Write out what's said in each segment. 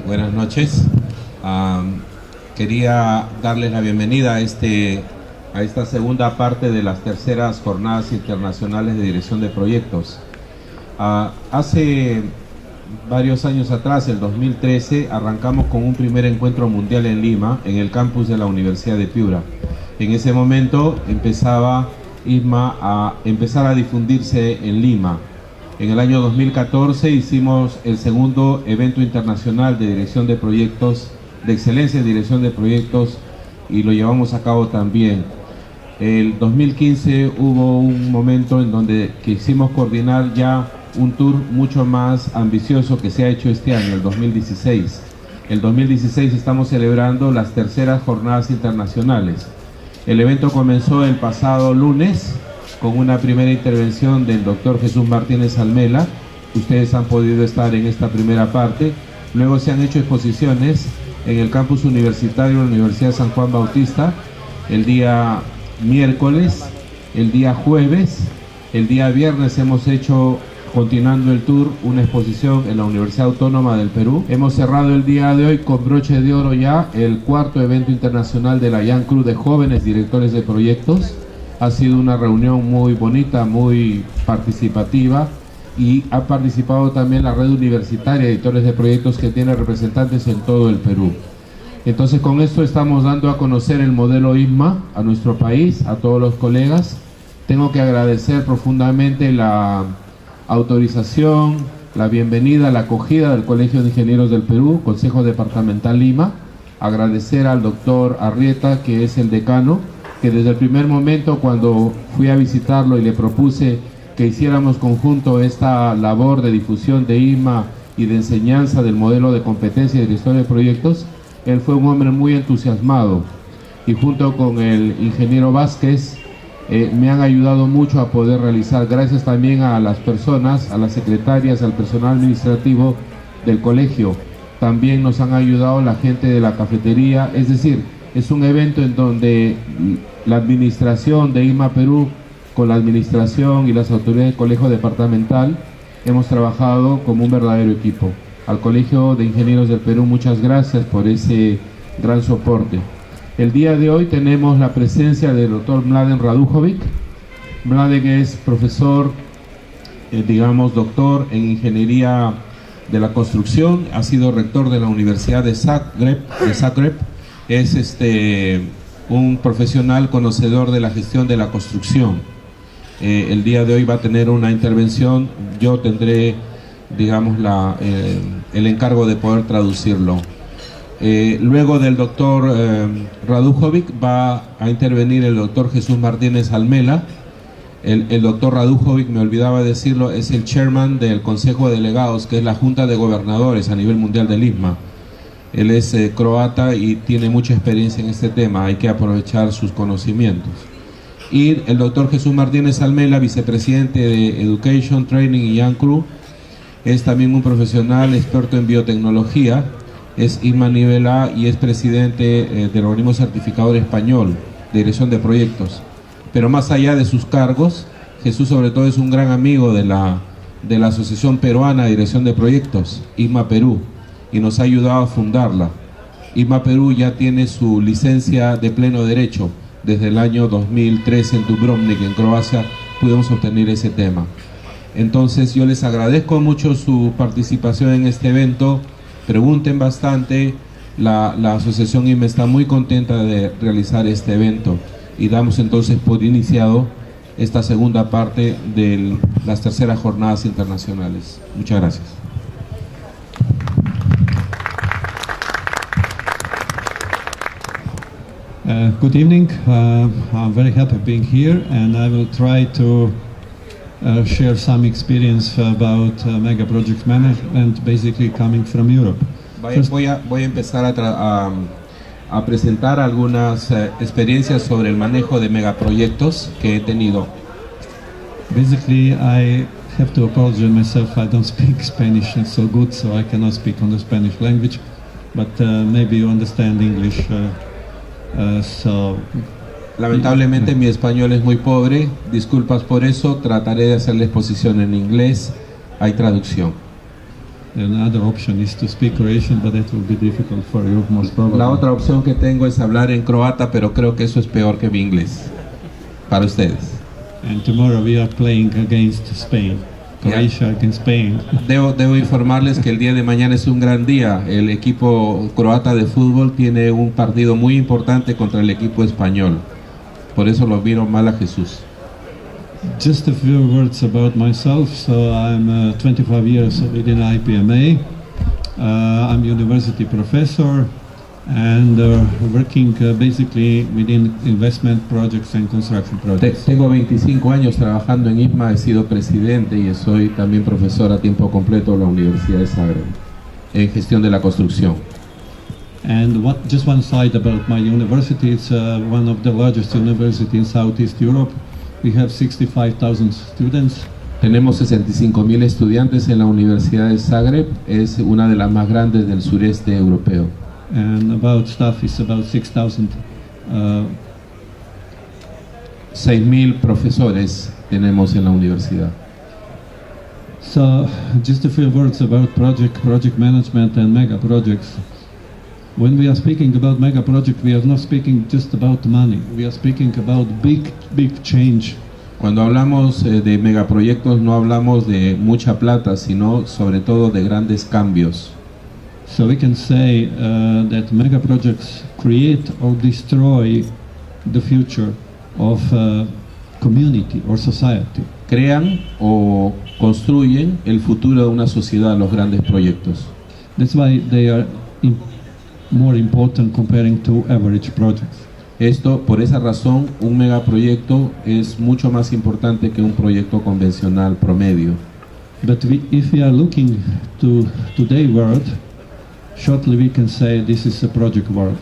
buenas noches. Quería darles la bienvenida a esta segunda parte de las terceras jornadas internacionales de dirección de proyectos. Hace varios años atrás, el 2013, arrancamos con un primer encuentro mundial en Lima, en el campus de la Universidad de Piura. En ese momento empezaba ISMA a empezar a difundirse en Lima. En el año 2014 hicimos el segundo evento internacional de dirección de proyectos, de excelencia en dirección de proyectos, y lo llevamos a cabo también. El 2015 hubo un momento en donde quisimos coordinar ya un tour mucho más ambicioso que se ha hecho este año, el 2016. El 2016 estamos celebrando las terceras jornadas internacionales. El evento comenzó el pasado lunes con una primera intervención del doctor Jesús Martínez Almela. Ustedes han podido estar en esta primera parte. Luego se han hecho exposiciones en el campus universitario de la Universidad de San Juan Bautista, el día miércoles, el día jueves, el día viernes hemos hecho, continuando el tour, una exposición en la Universidad Autónoma del Perú. Hemos cerrado el día de hoy con broche de oro ya el cuarto evento internacional de la Young Crew de jóvenes directores de proyectos. Ha sido una reunión muy bonita, muy participativa, y ha participado también la red universitaria de editores de proyectos, que tiene representantes en todo el Perú. Entonces, con esto estamos dando a conocer el modelo ISMA a nuestro país, a todos los colegas. Tengo que agradecer profundamente la autorización, la bienvenida, la acogida del Colegio de Ingenieros del Perú, Consejo Departamental Lima. Agradecer al doctor Arrieta, que es el decano, que desde el primer momento, cuando fui a visitarlo y le propuse que hiciéramos conjunto esta labor de difusión de ISMA y de enseñanza del modelo de competencia y de dirección de proyectos, él fue un hombre muy entusiasmado, y junto con el ingeniero Vázquez me han ayudado mucho a poder realizar, gracias también a las personas, a las secretarias, al personal administrativo del colegio. También nos han ayudado la gente de la cafetería. Es decir, es un evento en donde la administración de ISMA Perú, con la administración y las autoridades del colegio departamental, hemos trabajado como un verdadero equipo. Al Colegio de Ingenieros del Perú, muchas gracias por ese gran soporte. El día de hoy tenemos la presencia del doctor Mladen Radujovic. Mladen es profesor, doctor en Ingeniería de la Construcción, ha sido rector de la Universidad de Zagreb, es un profesional conocedor de la gestión de la construcción. El día de hoy va a tener una intervención, yo tendré, el encargo de poder traducirlo. Luego del doctor Radujovic va a intervenir el doctor Jesús Martínez Almela. El doctor Radujovic, me olvidaba decirlo, es el chairman del Consejo de Delegados, que es la Junta de Gobernadores a nivel mundial del ISMA. Él es croata y tiene mucha experiencia en este tema, hay que aprovechar sus conocimientos. Y el doctor Jesús Martínez Almela, vicepresidente de Education, Training y Young Crew, es también un profesional experto en biotecnología, es ISMA nivel A y es presidente del organismo certificador español de dirección de proyectos. Pero más allá de sus cargos, Jesús sobre todo es un gran amigo de la Asociación Peruana de Dirección de Proyectos, ISMA Perú, y nos ha ayudado a fundarla. ISMA Perú ya tiene su licencia de pleno derecho. Desde el año 2013 en Dubrovnik, en Croacia, pudimos obtener ese tema. Entonces yo les agradezco mucho su participación en este evento. Pregunten bastante. La asociación ISMA está muy contenta de realizar este evento, y damos entonces por iniciado esta segunda parte de las terceras jornadas internacionales. Muchas gracias. Good evening. I'm very happy being here, and I will try to share some experience about mega project management, basically coming from Europe. Voy a empezar a presentar algunas experiencias sobre el manejo de megaproyectos que he tenido. Basically, I have to apologize myself. I don't speak Spanish so good, so I cannot speak on the Spanish language, but maybe you understand English. Lamentablemente mi español es muy pobre, disculpas por eso, trataré de hacer la exposición en inglés, hay traducción. Another option is to speak Croatian, but that will be difficult for you, most probably. La otra opción que tengo es hablar en croata, pero creo que eso es peor que mi inglés para ustedes. And tomorrow we are playing against Spain. Croatia against Spain. Debo informarles que el día de mañana es un gran día. El equipo croata de fútbol tiene un partido muy importante contra el equipo español. Por eso lo vieron mal a Jesús. Just a few words about myself. So I'm 25 years within IPMA. I'm university professor and working basically within investment projects and construction projects. Tengo 25 años trabajando en IPMA, he sido presidente y soy también profesor a tiempo completo en la Universidad de Zagreb en gestión de la construcción. And just one side about my university, it's one of the largest universities in Southeast Europe. We have 65,000 students. Tenemos 65,000 estudiantes en la Universidad de Zagreb, es una de las más grandes del sureste europeo. And about staff is about 6,000. 6,000 profesores tenemos en la universidad. So, just a few words about project management and mega projects. When we are speaking about mega project, we are not speaking just about money. We are speaking about big change. Cuando hablamos de megaproyectos no hablamos de mucha plata, sino sobre todo de grandes cambios. So we can say that mega projects create or destroy the future of community or society. Crean o construyen el futuro de una sociedad, los grandes proyectos. That's why they are more important comparing to average projects. Por esa razón, un megaproyecto es mucho más importante que un proyecto convencional promedio. But if we are looking to today's world, shortly we can say this is a project world.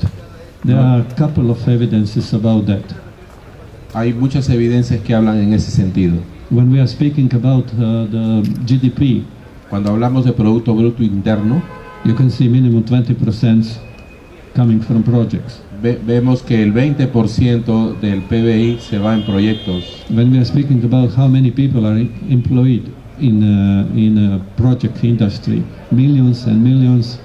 There are a couple of evidences about that. Hay muchas evidencias que hablan en ese sentido. When we are speaking about the GDP, cuando hablamos de Producto Bruto Interno, you can see minimum 20% coming from projects. Vemos que el 20% del PBI se va en proyectos. When we are speaking about how many people are employed in a project industry, millions and millions,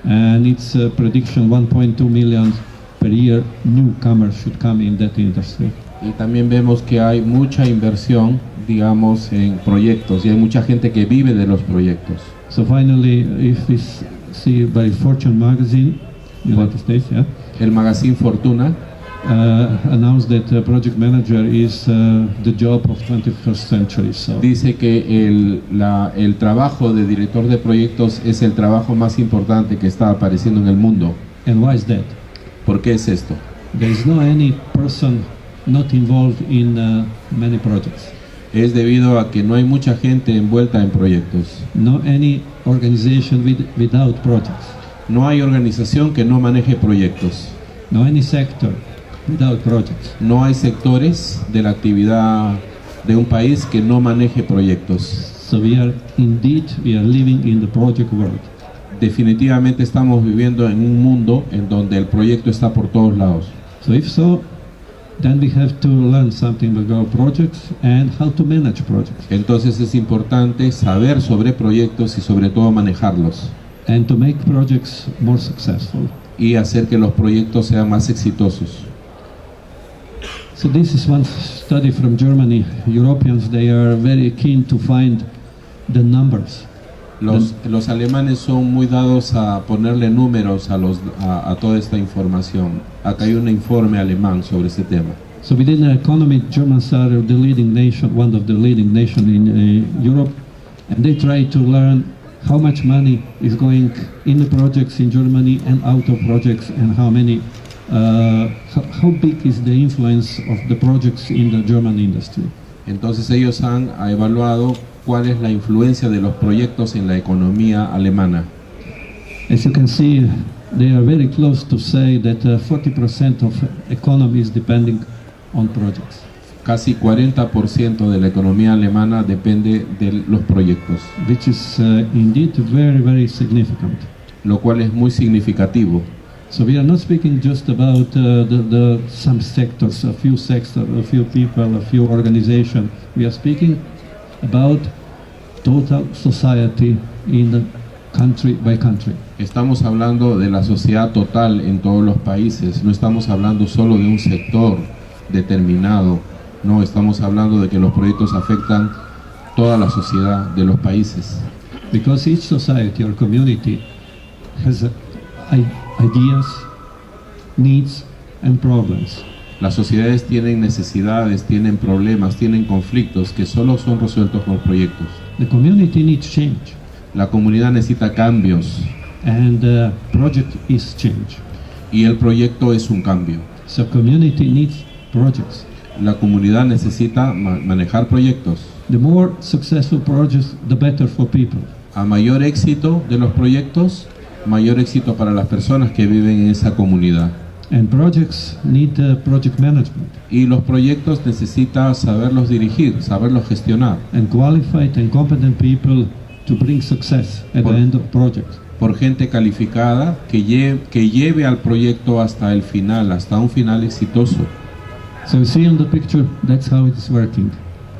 and it's a prediction 1.2 million per year newcomers should come in that industry. Y también vemos que hay mucha inversión, digamos, en proyectos y hay mucha gente que vive de los proyectos. So finally, if we see by Fortune magazine, United States, yeah. El magazine Fortuna announced that project manager is the job of 21st century. So. Dice que el trabajo de director de proyectos es el trabajo más importante que está apareciendo en el mundo. And why is that? ¿Por qué es esto? There is no any person not involved in many projects. Es debido a que no hay mucha gente envuelta en proyectos. No any organization without projects. No hay organización que no maneje proyectos. No any sector without projects. No hay sectores de la actividad de un país que no maneje proyectos. So we are living in the project world. Definitivamente estamos viviendo en un mundo en donde el proyecto está por todos lados. So if so, then we have to learn something about projects and how to manage projects. Entonces es importante saber sobre proyectos y sobre todo manejarlos. And to make projects more successful. Y hacer que los proyectos sean más exitosos. So this is one study from Germany. Europeans, they are very keen to find the numbers. Los alemanes son muy dados a ponerle números a toda esta información. Acá hay un informe alemán sobre este tema. So within the economy, Germans are the leading nation, one of the leading nations in Europe, and they try to learn how much money is going in the projects in Germany and out of projects, and how big is the influence of the projects in the German industry. Entonces ellos han evaluado cuál es la influencia de los proyectos en la economía alemana. As you can see, they are very close to say that 40% of economy is depending on projects. Casi 40% de la economía alemana depende de los proyectos. Which is indeed very, very significant. Lo cual es muy significativo. So we are not speaking just about some sectors, a few people, a few organizations. We are speaking about total society in the country by country. Estamos hablando de la sociedad total en todos los países, no estamos hablando solo de un sector determinado, no, estamos hablando de que los proyectos afectan toda la sociedad de los países. Because each society or community has ideas, needs and problems. Las sociedades tienen necesidades, tienen problemas, tienen conflictos que solo son resueltos con proyectos. The community needs change, La comunidad necesita cambios and the project is change. y el proyecto es un cambio. So community needs projects. La comunidad necesita manejar proyectos. The more successful projects, the better for people. A mayor éxito de los proyectos, mayor éxito para las personas que viven en esa comunidad. And projects need project management Y los proyectos necesitan saberlos dirigir, saberlos gestionar and qualified and competent people to bring success at the end of projects. por gente calificada que lleve al proyecto hasta el final, hasta un final exitoso. So you see on the picture, that's how it is working.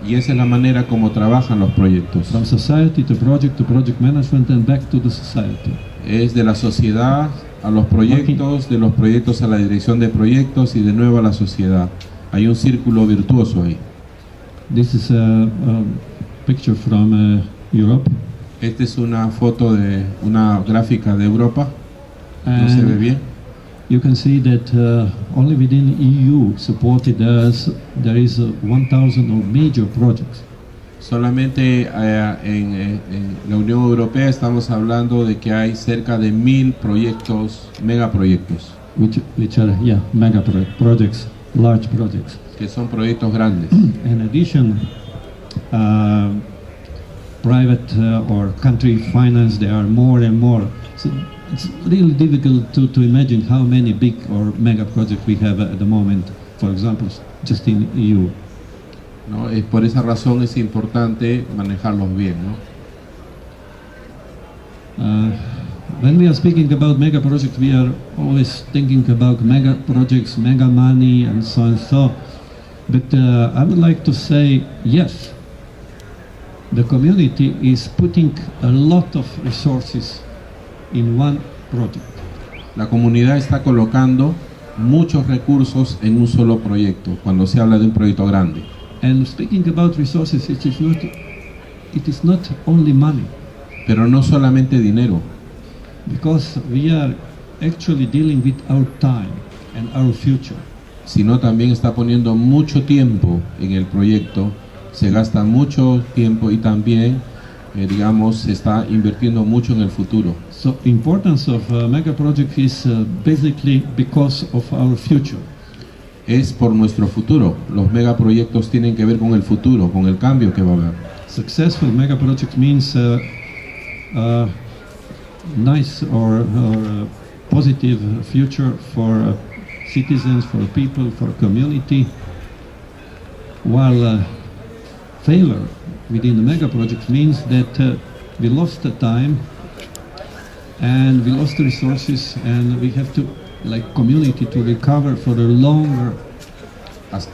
Y esa es la manera como trabajan los proyectos. From society to project management, and back to the society. Es de la sociedad a los proyectos, de los proyectos a la dirección de proyectos y de nuevo a la sociedad. Hay un círculo virtuoso ahí. This is a picture from Europe. Esta es una foto de una gráfica de Europa. No se ve And bien. you can see that only within EU supported us, there is 1,000 of major projects. Solamente en la Unión Europea estamos hablando de que hay cerca de 1000 proyectos, megaproyectos, Which are mega projects, large projects. que son proyectos grandes. In addition, private or country finance, there are more and more. So it's really difficult to imagine how many big or mega projects we have at the moment, for example, just in EU. ¿No? Por esa razón es importante manejarlos bien, ¿no? When we are speaking about mega projects, we are always thinking about mega projects, mega money, and so and so. But I would like to say, yes, the community is putting a lot of resources in one project. La comunidad está colocando muchos recursos en un solo proyecto, cuando se habla de un proyecto grande. And speaking about resources, it is not only money, Pero no solamente dinero, because we are actually dealing with our time and our future. sino también está poniendo mucho tiempo en el proyecto, se gasta mucho tiempo y también, digamos, se está invirtiendo mucho en el futuro. So importance of a mega project is basically because of our future. Es por nuestro futuro. Los megaproyectos tienen que ver con el futuro, con el cambio que va a haber. Successful mega project means nice or positive future for citizens, for people, for community. While failure within the mega project means that we lost the time and we lost the resources, and we have to, like community, to recover for a longer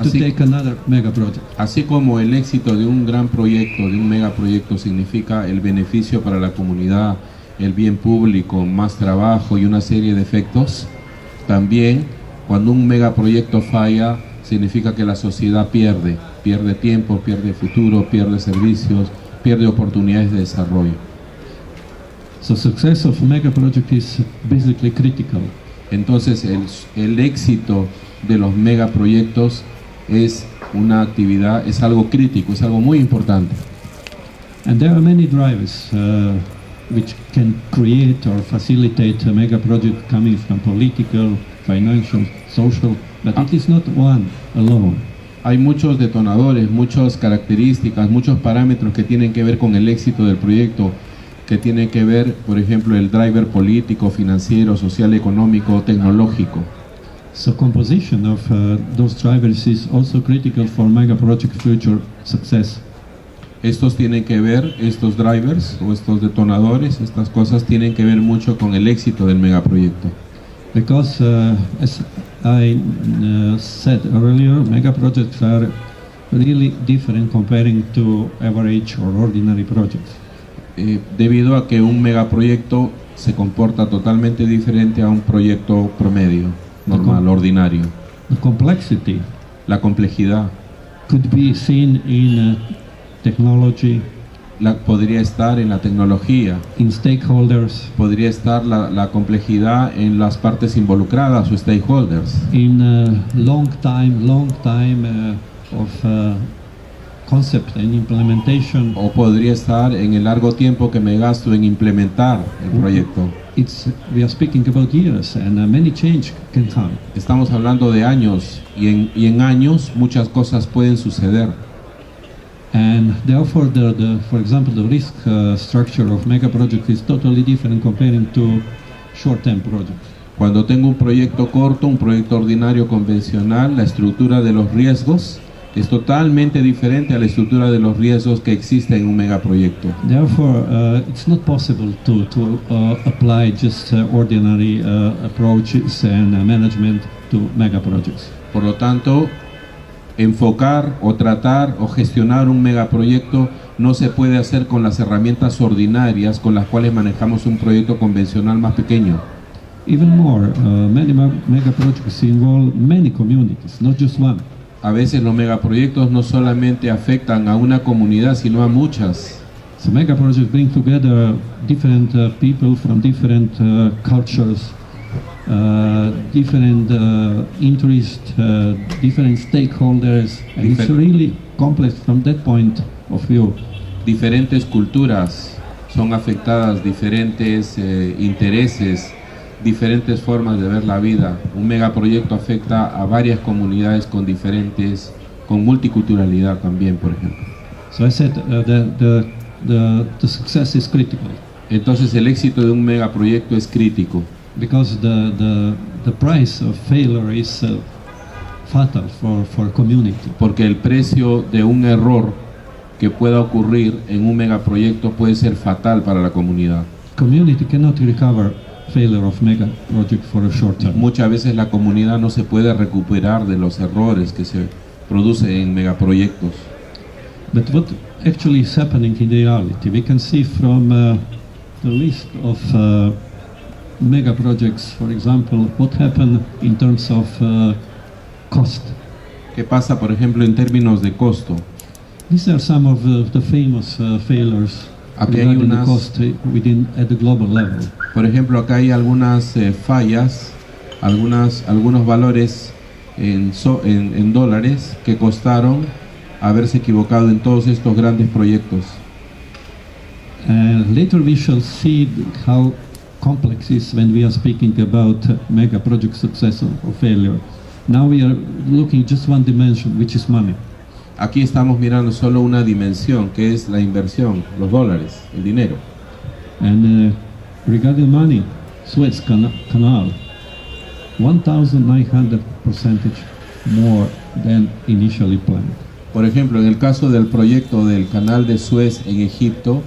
to take another mega project. Así como el éxito de un gran proyecto, de un megaproyecto, significa el beneficio para la comunidad, el bien público, más trabajo y una serie de efectos, también cuando un megaproyecto falla, significa que la sociedad pierde tiempo, pierde futuro, pierde servicios, pierde oportunidades de desarrollo. So success of mega project is basically critical. Entonces el éxito de los megaproyectos es una actividad, es algo crítico, es algo muy importante. And there are many drivers which can create or facilitate a mega project, coming from political, financial, social, but it is not one alone. Hay muchos detonadores, muchas características, muchos parámetros que tienen que ver con el éxito del proyecto, que tienen que ver, por ejemplo, el driver político, financiero, social, económico, tecnológico. So composition of those drivers is also critical for mega project future success. Estos tienen que ver, estos drivers o estos detonadores, estas cosas tienen que ver mucho con el éxito del megaproyecto. Because as I said earlier, mega projects are really different comparing to average or ordinary projects. debido a que un megaproyecto se comporta totalmente diferente a un proyecto promedio, normal, ordinario. The complexity La complejidad could be seen in technology, podría estar en la tecnología, in stakeholders, podría estar la complejidad en las partes involucradas o stakeholders, in long time of concept and implementation. o podría estar en el largo tiempo que me gasto en implementar el proyecto. We are speaking about years, and many change can come. Estamos hablando de años y en años muchas cosas pueden suceder. And therefore, for example, the risk structure of mega project is totally different comparing to short-term projects. Cuando tengo un proyecto corto, un proyecto ordinario convencional, la estructura de los riesgos es totalmente diferente a la estructura de los riesgos que existe en un megaproyecto. Therefore, it's not possible to apply just ordinary approaches and management to mega projects. Por lo tanto, enfocar o tratar o gestionar un megaproyecto no se puede hacer con las herramientas ordinarias con las cuales manejamos un proyecto convencional más pequeño. Even more, many mega projects involve many communities, not just one. A veces los megaproyectos no solamente afectan a una comunidad, sino a muchas. So mega projects bring together different people from different cultures, different interests, different stakeholders, and it's really complex from that point of view. Diferentes culturas son afectadas, diferentes intereses, diferentes formas de ver la vida. Un megaproyecto afecta a varias comunidades con multiculturalidad también, por ejemplo. So I said the success is critical. Entonces el éxito de un megaproyecto es crítico. Because the price of failure is fatal for community. Porque el precio de un error que pueda ocurrir en un megaproyecto puede ser fatal para la comunidad. Community cannot recover failure of mega project for a short term. Muchas veces la comunidad no se puede recuperar de los errores que se producen en megaproyectos. But what actually is happening in reality, we can see from the list of mega projects, for example, what happened in terms of cost. ¿Qué pasa, por ejemplo, en términos de costo? These are some of the famous failures Aquí hay regarding the unas, cost at the global level. por ejemplo, acá hay algunas fallas, algunos valores en dólares que costaron haberse equivocado en todos estos grandes proyectos. Later we shall see how complex it is when we are speaking about mega project success or failure. Now we are looking just one dimension, which is money. Aquí estamos mirando solo una dimensión, que es la inversión, los dólares, el dinero. And regarding money, Suez Canal, 1,900% more than initially planned. Por ejemplo, en el caso del proyecto del canal de Suez en Egipto,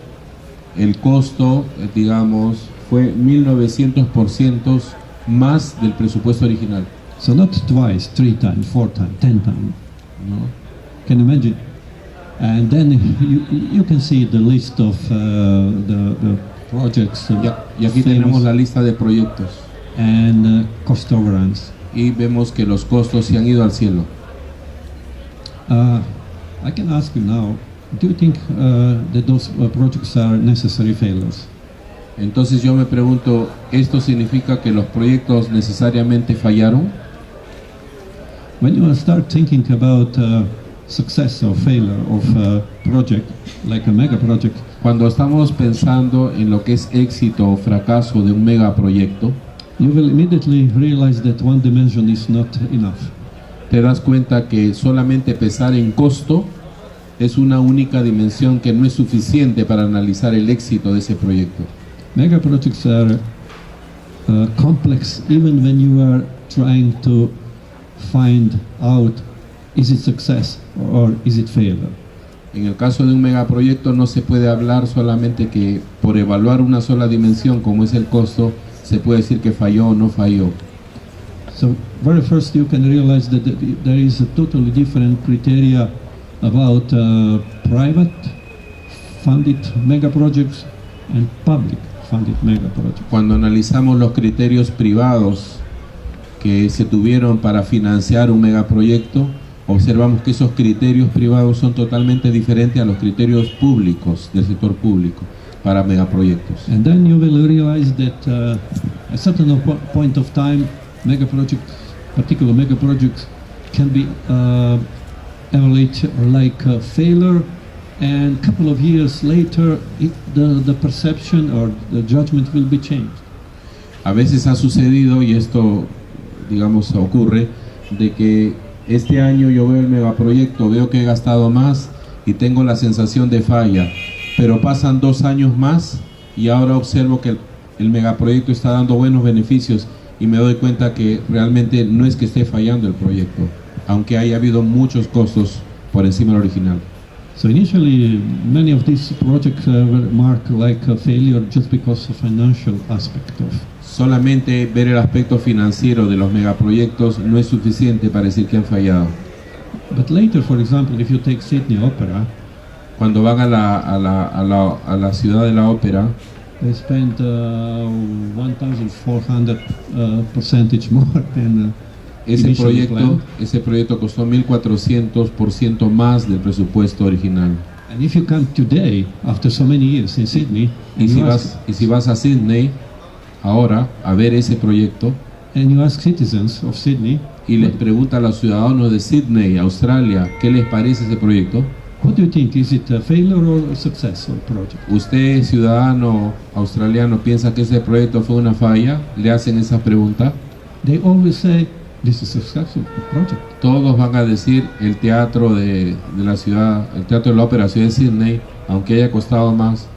el costo, digamos, fue 1900% más del presupuesto original. So not twice, 3 times, 4 times, 10 times. ¿No? Can you imagine? And then you can see the list of the projects. Y aquí tenemos la lista de proyectos. And cost overruns. Y vemos que los costos se han ido al cielo. I can ask you now, do you think that those projects are necessary failures? Entonces yo me pregunto, ¿esto significa que los proyectos necesariamente fallaron? When you start thinking about success or failure of a project, like a mega project, Cuando estamos pensando en lo que es éxito o fracaso de un megaproyecto, you will immediately realize that one dimension is not enough. te das cuenta que solamente pensar en costo es una única dimensión que no es suficiente para analizar el éxito de ese proyecto. Mega projects are complex even when you are trying to find out is it success or is it failure. En el caso de un megaproyecto no se puede hablar solamente que por evaluar una sola dimensión como es el costo se puede decir que falló o no falló. So very first you can realize that there is a totally different criteria about private funded mega projects and public funded mega projects. Cuando analizamos los criterios privados que se tuvieron para financiar un megaproyecto, observamos que esos criterios privados son totalmente diferentes a los criterios públicos del sector público para megaproyectos. And then you will realize that at certain point of time, mega projects, particular mega projects, can be evaluated like a failure, and a couple of years later, the perception or the judgment will be changed. A veces ha sucedido, y esto, digamos, ocurre, de que este año yo veo el megaproyecto, veo que he gastado más y tengo la sensación de falla, pero pasan 2 años más y ahora observo que el megaproyecto está dando buenos beneficios y me doy cuenta que realmente no es que esté fallando el proyecto, aunque haya habido muchos costos por encima del original. So initially, many of these projects were marked like a failure just because of financial aspect of. Solamente ver el aspecto financiero de los megaproyectos no es suficiente para decir que han fallado. But later, for example, if you take Sydney Opera, Cuando van a la ciudad de la ópera, they spent 1,400 percentage more than initially planned. ese proyecto costó 1.400% más del presupuesto original. And if you come today, after so many years in Sydney, Y si vas a Sydney ahora a ver ese proyecto and you ask citizens of Sydney, y les pregunta a los ciudadanos de Sydney, Australia, ¿qué les parece ese proyecto? what do you think? Is it a failure or a successful project? ¿Usted, ciudadano australiano, piensa que ese proyecto fue una falla? ¿Le hacen esa pregunta? They always say this is a successful project. Todos van a decir el teatro de la ciudad, el teatro de la ópera ciudad de Sydney, aunque haya costado más,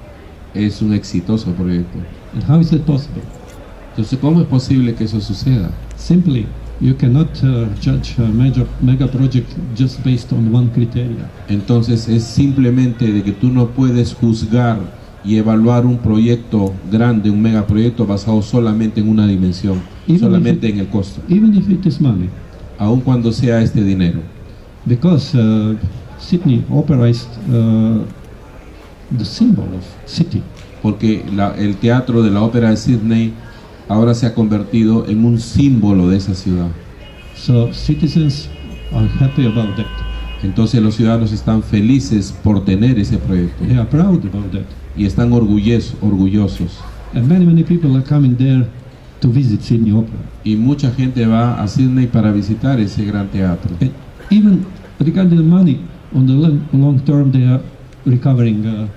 es un exitoso proyecto. And how is that possible? Entonces, ¿cómo es posible que eso suceda? Simply, you cannot judge a mega project just based on one criteria. Entonces es simplemente de que tú no puedes juzgar y evaluar un proyecto grande, un megaproyecto basado solamente en una dimensión, solamente en el costo, Even if it is money, aun cuando sea este dinero. because Sydney Opera is the symbol of city. Porque el teatro de la ópera de Sydney ahora se ha convertido en un símbolo de esa ciudad. So citizens are happy about that. Entonces los ciudadanos están felices por tener ese proyecto They are proud about that. y están orgullosos. And many people are coming there to visit Sydney Opera. Y mucha gente va a Sydney para visitar ese gran teatro. And even regarding the money, on the long term, they are recovering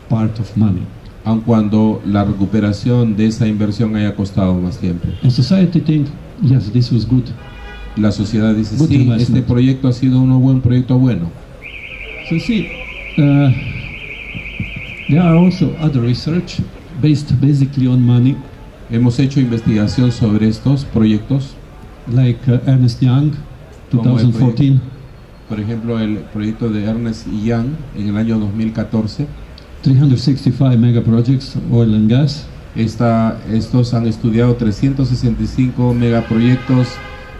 part of money. Aun cuando la recuperación de esa inversión haya costado más tiempo. And society think, yes, this was good. La sociedad dice, Good sí, investment. este proyecto ha sido un buen proyecto bueno. So see, there are also other research based basically on money, Hemos hecho investigación sobre estos proyectos, like Ernst Young, Como el 2014. por ejemplo el proyecto de Ernst Young en el año 2014. 365 mega projects, oil and gas. Estos han estudiado 365 megaproyectos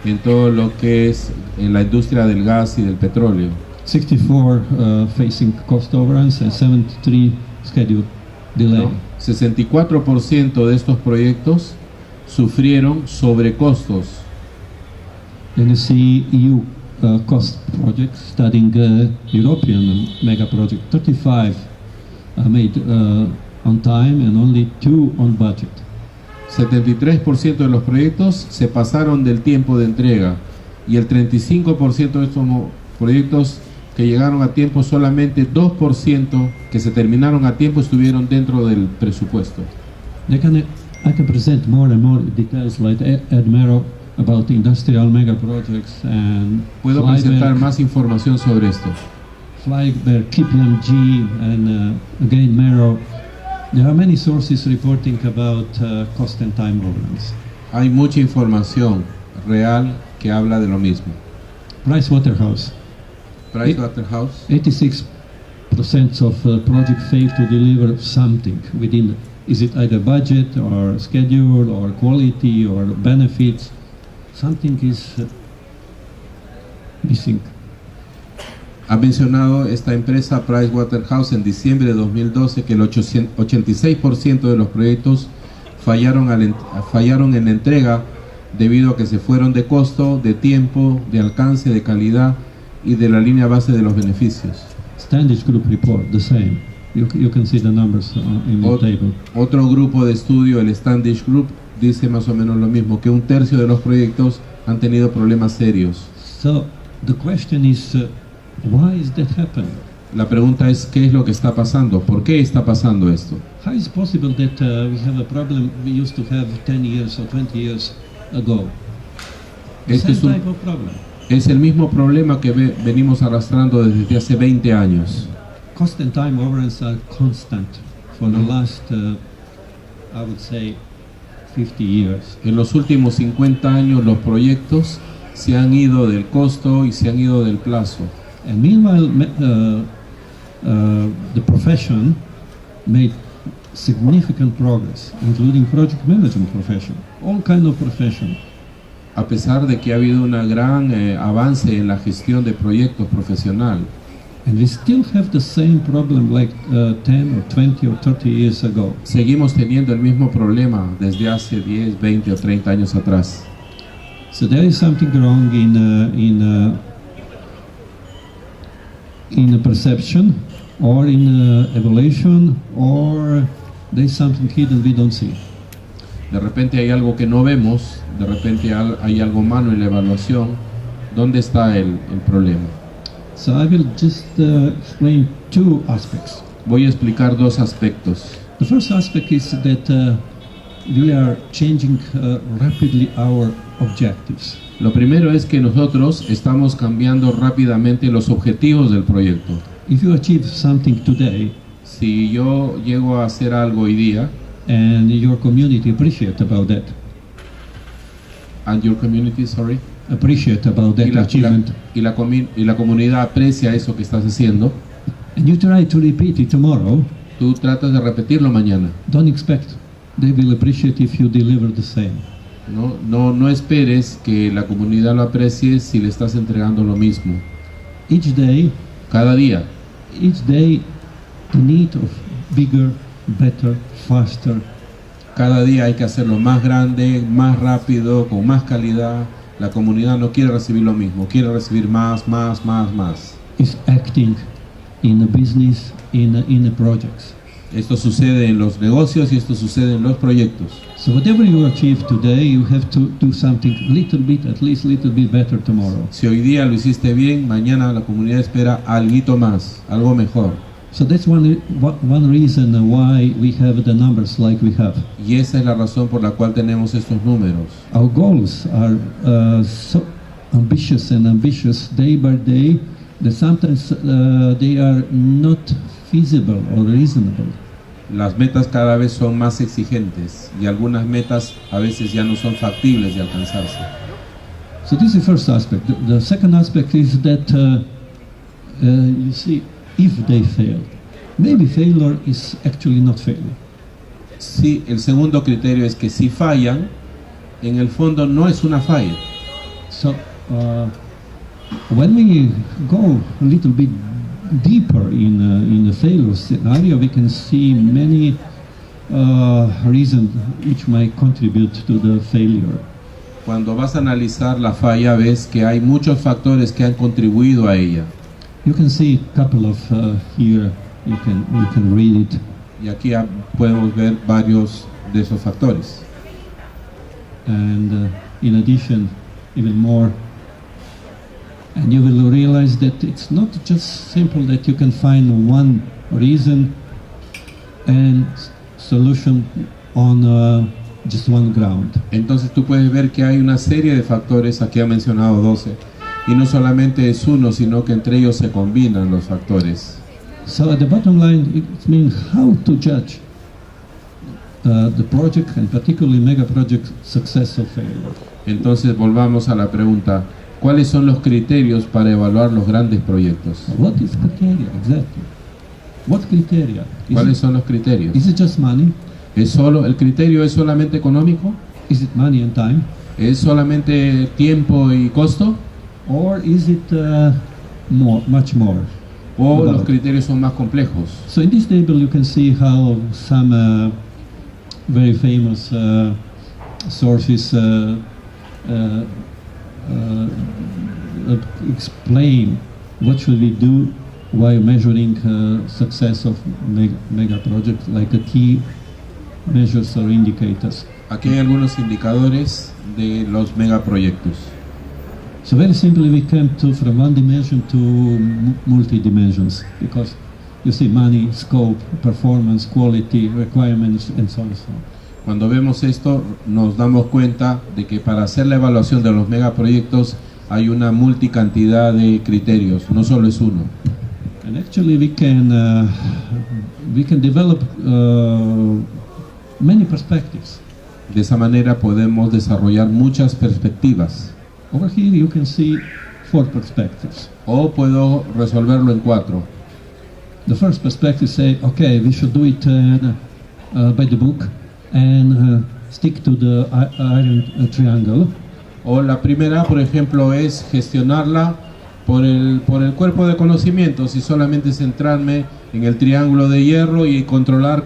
en todo lo que es en la industria del gas y del petróleo. 64 facing cost overruns and 73 schedule delay. ¿No? 64% de estos proyectos sufrieron sobrecostos. Then you see EU cost projects studying European mega project. 35 made on time and only 2 on budget. 73% de los proyectos se pasaron del tiempo de entrega y el 35% de estos proyectos que llegaron a tiempo, solamente 2% que se terminaron a tiempo estuvieron dentro del presupuesto. I can present more and more details like Ed Merrow about industrial mega projects and Puedo presentar más información sobre esto. Flyberg, KPMG, and again Merrow. There are many sources reporting about cost and time overruns. Hay mucha información real que habla de lo mismo. Pricewaterhouse, Pricewaterhouse, 86% of project fail to deliver something within. Is it either budget or schedule or quality or benefits? Something is missing. Ha mencionado esta empresa Pricewaterhouse en diciembre de 2012 que el 86% de los proyectos fallaron en la entrega debido a que se fueron de costo, de tiempo, de alcance, de calidad y de la línea base de los beneficios. Standish Group report, the same. You can see the numbers in the table. Otro grupo de estudio, el Standish Group, dice más o menos lo mismo, que un tercio de los proyectos han tenido problemas serios. So the question is, why is that happening? La pregunta es, ¿qué es lo que está pasando? ¿Por qué está pasando esto? How is it possible that we have a problem we used to have 10 years or 20 years ago? The Este same es, type of problem. es el mismo problema que venimos arrastrando desde hace 20 años. Cost and time overruns are constant for the last, I would say, 50 years. En los últimos 50 años los proyectos se han ido del costo y se han ido del plazo. And meanwhile, the profession made significant progress, including project management profession, all kind of profession. A pesar de que ha habido un gran avance en la gestión de proyectos profesional, And we still have the same problem like 10 or 20 or 30 years ago. seguimos teniendo el mismo problema desde hace 10, 20 o 30 años atrás. So there is something wrong in the perception, or in evaluation, or there is something hidden we don't see. De repente hay algo que no vemos, de repente hay algo malo en la evaluación. ¿Dónde está el problema? So I will just explain two aspects. Voy a explicar dos aspectos. The first aspect is that we are changing rapidly our objectives. Lo primero es que nosotros estamos cambiando rápidamente los objetivos del proyecto. If you achieve something today Si yo llego a hacer algo hoy día, and your community appreciate about that, and your community, sorry, appreciate about that achievement, y la comunidad aprecia eso que estás haciendo, and you try to repeat it tomorrow, tú tratas de repetirlo mañana. don't expect they will appreciate if you deliver the same. No esperes que la comunidad lo aprecie si le estás entregando lo mismo. Each day, Cada día, the need of bigger, better, faster, cada día hay que hacerlo más grande, más rápido, con más calidad. La comunidad no quiere recibir lo mismo, quiere recibir más. is acting in a business, in a projects. Esto sucede en los negocios y esto sucede en los proyectos. So whatever you achieve today, you have to do something at least little bit better tomorrow. Si hoy día lo hiciste bien, mañana la comunidad espera algo más, algo mejor. So that's one reason why we have the numbers like we have. Y esa es la razón por la cual tenemos estos números. Our goals are so ambitious day by day that sometimes they are not feasible or reasonable. Las metas cada vez son más exigentes y algunas metas a veces ya no son factibles de alcanzarse. So this is the first aspect. The second aspect is that you see, if they fail, maybe failure is actually not failure. Sí, el segundo criterio es que si fallan, en el fondo no es una falla. So when we go a little bit deeper in the failure scenario, we can see many reasons which might contribute to the failure. Cuando vas a analizar la falla, ves que hay muchos factores que han contribuido a ella. You can see a couple of here. You can read it. Y aquí podemos ver varios de esos factores. And in addition, even more. And you will realize that it's not just simple that you can find one reason and solution on just one ground. Entonces tú puedes ver que hay una serie de factores, aquí ha mencionado 12, y no solamente es uno, sino que entre ellos se combinan los factores. So at the bottom line, it means how to judge the project, and particularly mega project, success or failure. Entonces volvamos a la pregunta, ¿cuáles son los criterios para evaluar los grandes proyectos? What is criteria exactly? What criteria? ¿Cuáles son los criterios? Is it just money? ¿El criterio es solamente económico? Is it money and time? ¿Es solamente tiempo y costo? Or is it much more. o los about. criterios son más complejos. So in this table you can see how some very famous sources explain what should we do while measuring success of mega projects, like key measures or indicators. Aquí hay algunos indicadores de los megaproyectos. So very simply we came from one dimension to multi-dimensions, because you see money, scope, performance, quality, requirements, and so on and so on. Cuando vemos esto, nos damos cuenta de que para hacer la evaluación de los megaproyectos hay una multicantidad de criterios, no solo es uno. And actually we can develop many perspectives. De esa manera podemos desarrollar muchas perspectivas. Over here you can see 4 perspectives. O puedo resolverlo en 4. The first perspective say, okay, we should do it by the book and stick to the iron triangle. O la primera, por ejemplo, es gestionarla por el cuerpo de conocimientos y solamente centrarme en el triángulo de hierro y controlar.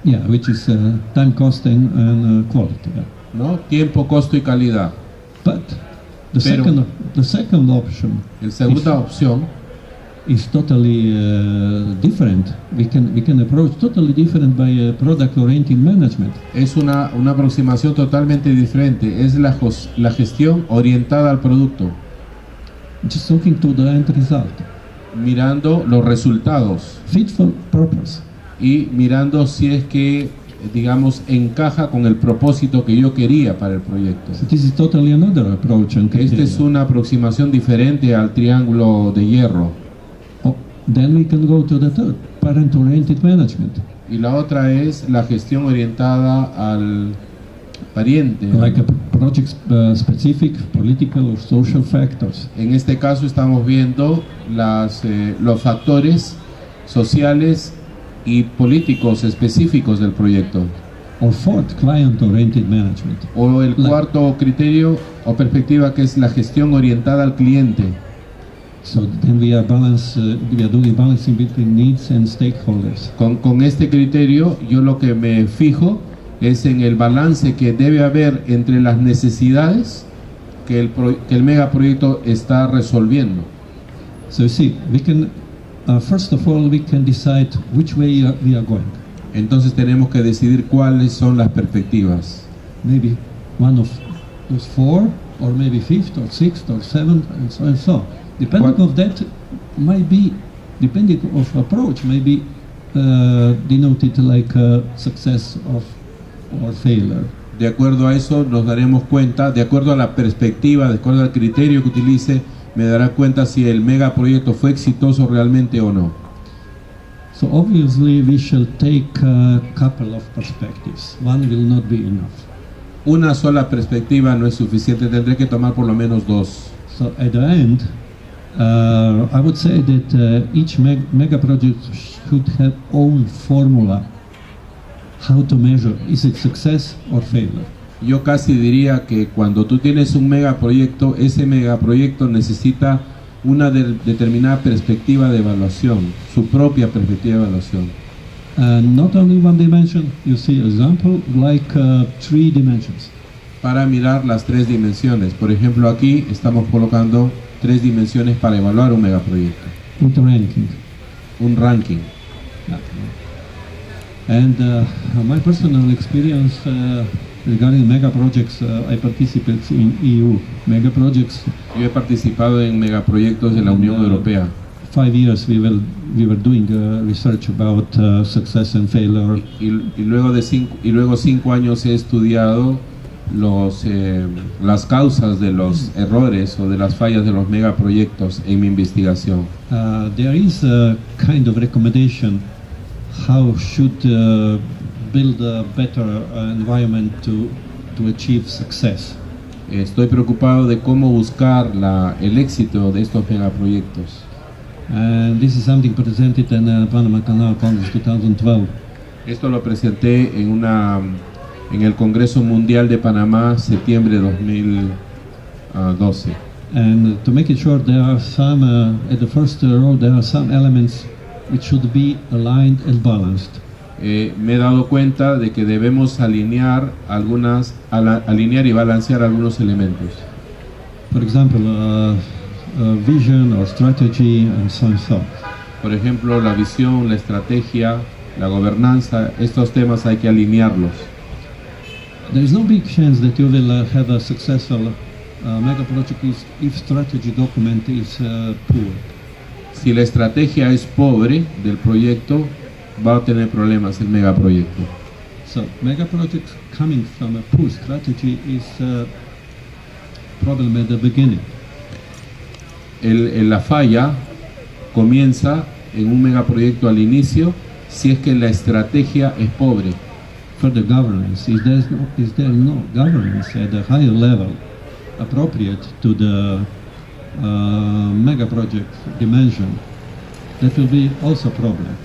Yeah, which is time, cost, and quality. Yeah. ¿No? Tiempo, costo y calidad. But the Pero- second option La segunda opción is totally different. We can approach totally different by product-oriented management. es una aproximación totalmente diferente. Es la gestión orientada al producto, Just looking to the end result, mirando los resultados fit for purpose. y mirando si es que, digamos, encaja con el propósito que yo quería para el proyecto. So this is totally another approach and Esta es criteria. una aproximación diferente al triángulo de hierro. Oh, then we can go to the third, parent-oriented management, Y la otra es la gestión orientada al pariente. like a project-specific political or social factors. En este caso estamos viendo los factores sociales y políticos específicos del proyecto. Or fourth, client-oriented management. O el cuarto criterio o perspectiva, que es la gestión orientada al cliente. So then we are doing balancing between needs and stakeholders. Con este criterio yo lo que me fijo es en el balance que debe haber entre las necesidades que el megaproyecto está resolviendo. So you see, we can first of all we can decide which way we are going. Entonces tenemos que decidir cuáles son las perspectivas. Maybe one of those 4, or maybe 5th, or 6th, or 7th, and so and so. Depending What- of that, might be depending of approach, may be denoted like success or failure. De acuerdo a eso nos daremos cuenta, de acuerdo a la perspectiva, de acuerdo al criterio que utilice, me dará cuenta si el megaproyecto fue exitoso realmente o no. So obviously we shall take a couple of perspectives. One will not be enough. Una sola perspectiva no es suficiente, tendré que tomar por lo menos 2. So at the end, I would say that each mega project should have own formula how to measure is it success or failure. Yo casi diría que cuando tú tienes un megaproyecto, ese megaproyecto necesita una determinada perspectiva de evaluación, su propia perspectiva de evaluación. Not only one dimension, you see example like 3 dimensions. Para mirar las 3 dimensiones. Por ejemplo, aquí estamos colocando 3 dimensiones para evaluar un megaproyecto. With ranking. Un ranking. And my personal experience regarding mega projects, I participate in EU mega projects. Yo he participado en megaproyectos de la Unión Europea. 5 years we were doing research about success and failure. Y luego 5 años he estudiado las causas de los errores o de las fallas de los megaproyectos en mi investigación. There is a kind of recommendation how should build a better environment to achieve success. Estoy preocupado de cómo buscar el éxito de estos megaproyectos. And this is something presented in Panama Canal Congress 2012. Esto lo presenté en el Congreso Mundial de Panamá, septiembre de 2012. And to make it short, there are some, at the first row, there are some elements which should be aligned and balanced. Me he dado cuenta de que debemos alinear alinear y balancear algunos elementos. For example, vision or strategy and so on. Por ejemplo, la visión, la estrategia, la gobernanza, estos temas hay que alinearlos. There is no big chance that you will have a successful mega project if strategy document is poor. Si la estrategia es pobre del proyecto, va a tener problemas el megaproyecto. So mega projects coming from a poor strategy is a problem at the beginning. La falla comienza en un megaproyecto al inicio si es que la estrategia es pobre. For the governance, is there no governance at a higher level appropriate to the mega project dimension? That will be also a problem.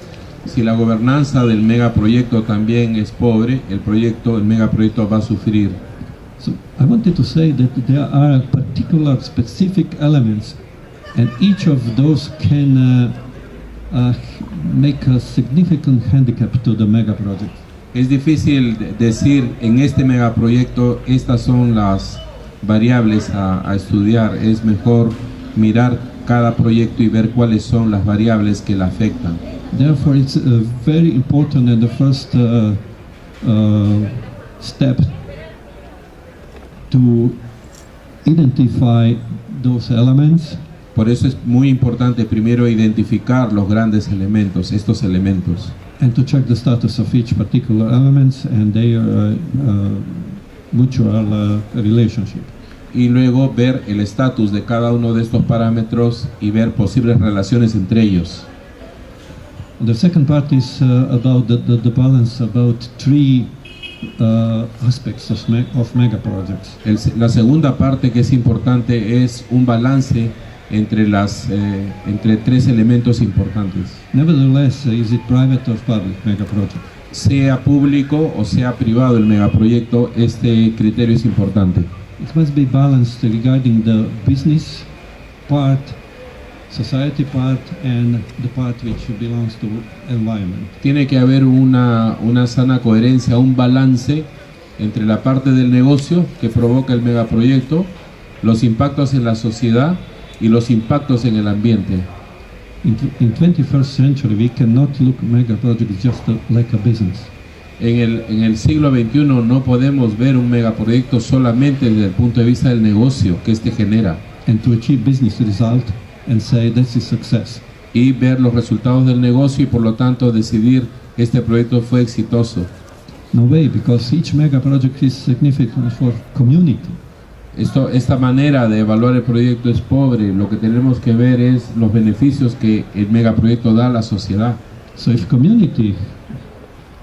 Si la gobernanza del megaproyecto también es pobre, el megaproyecto va a sufrir. So I wanted to say that there are particular specific elements, and each of those can make a significant handicap to the mega project. Es difícil decir en este megaproyecto estas son las variables a estudiar. Es mejor mirar cada proyecto y ver cuáles son las variables que la afectan. Therefore, it's very important in the first step to identify those elements. Por eso es muy importante primero identificar los grandes elementos, estos elementos. And to check the status of each particular elements and their mutual relationship. Y luego ver el estatus de cada uno de estos parámetros y ver posibles relaciones entre ellos. The second part is about the balance about three aspects of mega projects. La segunda parte que es importante es un balance entre tres elementos importantes. Nevertheless, is it private or public mega project? Sea público o sea privado el megaproyecto, este criterio es importante. It must be balanced regarding the business part, society part, and the part which belongs to environment. Tiene que haber una sana coherencia, un balance entre la parte del negocio que provoca el megaproyecto, los impactos en la sociedad y los impactos en el ambiente. In 21st century, we cannot look mega projects just like a business. En el siglo XXI no podemos ver un megaproyecto solamente desde el punto de vista del negocio que este genera. And to achieve business result and say this is success. Y ver los resultados del negocio y por lo tanto decidir que este proyecto fue exitoso. No way, because each mega project is significant for community. Esta manera de evaluar el proyecto es pobre. Lo que tenemos que ver es los beneficios que el megaproyecto da a la sociedad. So if community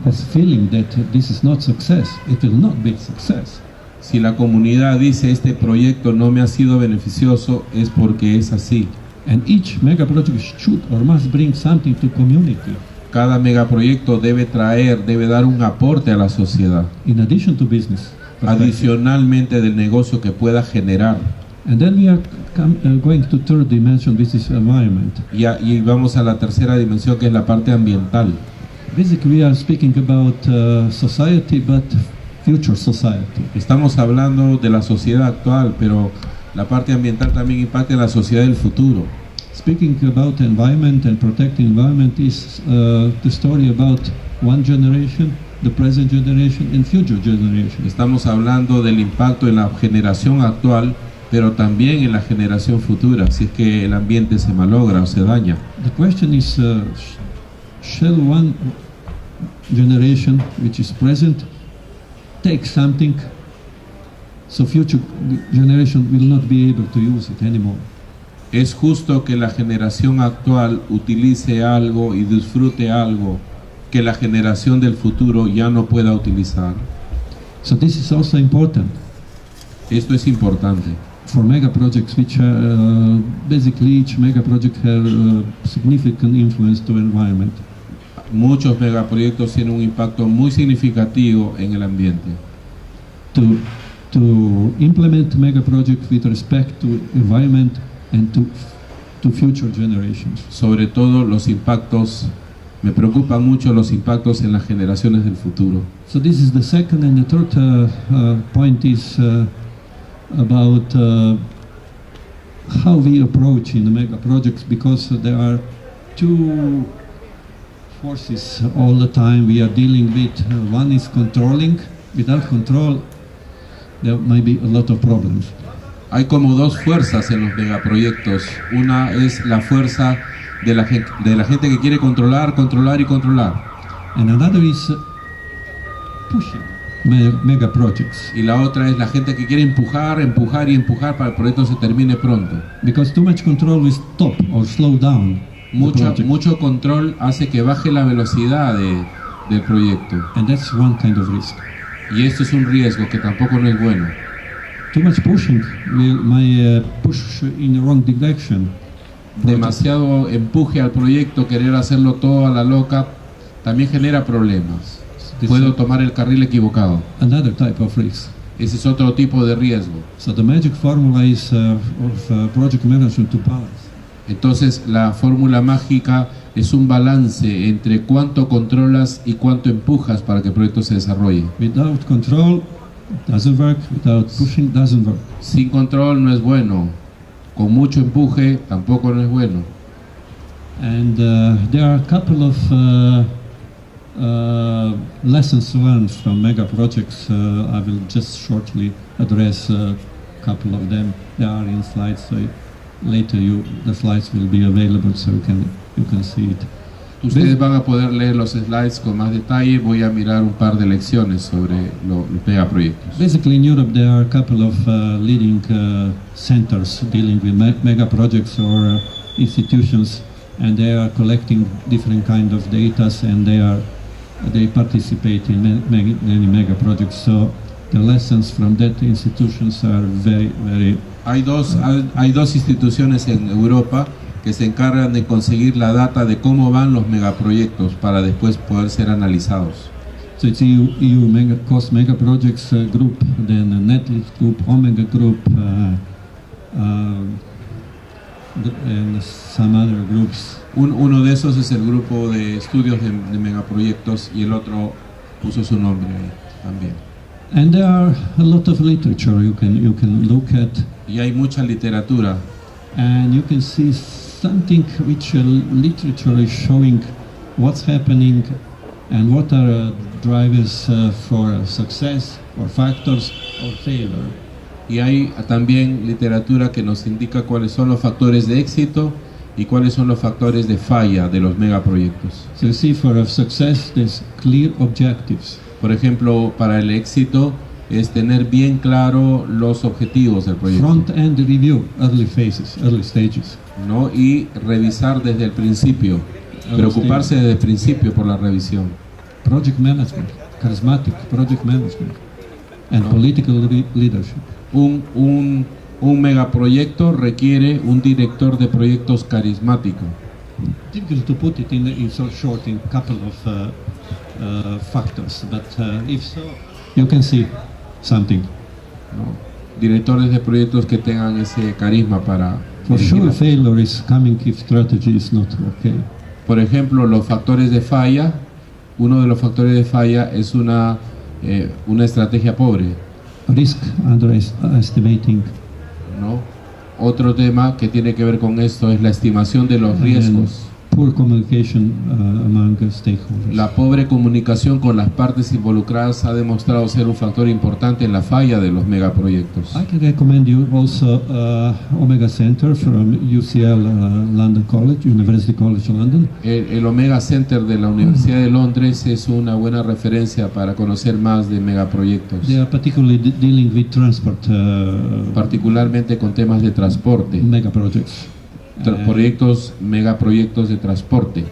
has feeling that this is not success, it will not be success. Si la comunidad dice este proyecto no me ha sido beneficioso, es porque es así. And each mega project should or must bring something to community. Cada megaproyecto debe dar un aporte a la sociedad. In addition to business. Adicionalmente del negocio que pueda generar. And then we are going to third dimension, which is environment. Y vamos a la tercera dimensión, que es la parte ambiental. Basically, we are speaking about society, but future society. Estamos hablando de la sociedad actual, pero la parte ambiental también impacta en la sociedad del futuro. Speaking about environment and protecting environment is the story about one generation, the present generation and future generation. Estamos hablando del impacto en la generación actual, pero también en la generación futura, si es que el ambiente se malogra o se daña. The question is, shall one generation which is present take something so future generation will not be able to use it anymore? ¿Es justo que la generación actual utilice algo y disfrute algo que la generación del futuro ya no pueda utilizar? So this is also important. Esto es importante. For mega projects, which basically each mega project has significant influence to environment. Muchos megaproyectos tienen un impacto muy significativo en el ambiente. To to implement mega projects with respect to environment and to future generations. Sobre todo los impactos, me preocupan mucho los impactos en las generaciones del futuro. So this is the second, and the third point is about how we approach in the mega projects, because there are two forces all the time we are dealing with. One is controlling. Without control, there might be a lot of problems. Hay como dos fuerzas en los megaproyectos. Una es la fuerza de la gente que quiere controlar, controlar y controlar. And another is pushing mega projects. Y la otra es la gente que quiere empujar, empujar y empujar para que el proyecto se termine pronto. Because too much control will stop or slow down Mucho control hace que baje la velocidad del proyecto. and that's one kind of risk. Y esto es un riesgo que tampoco no es bueno. Too much pushing may push in the wrong direction. Demasiado empuje al proyecto, querer hacerlo todo a la loca, también genera problemas. Puedo tomar el carril equivocado. Another type of risk. Ese es otro tipo de riesgo. So the magic formula is of project management to balance. Entonces la fórmula mágica es un balance entre cuánto controlas y cuánto empujas para que el proyecto se desarrolle. Without control, doesn't work. Without pushing, doesn't work. Sin control no es bueno. Con mucho empuje tampoco no es bueno. And there are a couple of lessons learned from mega projects. I will just shortly address a couple of them. They are in slides, so later the slides will be available, so you can see it. Ustedes van a poder leer los slides con más detalle. Voy a mirar un par de lecciones sobre los megaproyectos. Basically, in Europe, there are a couple of leading centers dealing with mega projects or institutions, and they are collecting different kind of data, and they participate in many mega projects. So the lessons from that institutions are very, very. Hay dos instituciones en Europa que se encargan de conseguir la data de cómo van los megaproyectos para después poder ser analizados. So it's EU Cost Mega Projects Group, then Netlift Group, Omega Group, and some other groups. Uno de esos es el grupo de estudios de megaproyectos y el otro puso su nombre ahí también. And there are a lot of literature you can look at. Y hay mucha literatura. And you can see something which literature is showing what's happening and what are drivers for success or factors or failure. Y hay también literatura que nos indica cuáles son los factores de éxito y cuáles son los factores de falla de los megaproyectos. So you see, for a success there's clear objectives. Por ejemplo, para el éxito es tener bien claro los objetivos del proyecto. Front-end review, early phases, early stages. ¿No? Y revisar desde el principio, preocuparse desde el principio por la revisión. Project management, charismatic project management, and political leadership. Un megaproyecto requiere un director de proyectos carismático. Difficult to put it in so short in couple of factors, but if so, you can see something. ¿No? Directores de proyectos que tengan ese carisma para... For sure, failure is coming if strategy is not okay. Por ejemplo, los factores de falla. Uno de los factores de falla es una estrategia pobre. Risk underestimating. ¿No? Otro tema que tiene que ver con esto es la estimación de los riesgos. Poor communication among stakeholders. La pobre comunicación con las partes involucradas ha demostrado ser un factor importante en la falla de los megaproyectos. I can recommend you also Omega Center from UCL London College, University College London. El Omega Center de la Universidad de Londres es una buena referencia para conocer más de megaproyectos. They are particularly dealing with transport, particularmente con temas de transporte. Mega projects. Megaproyectos de transporte.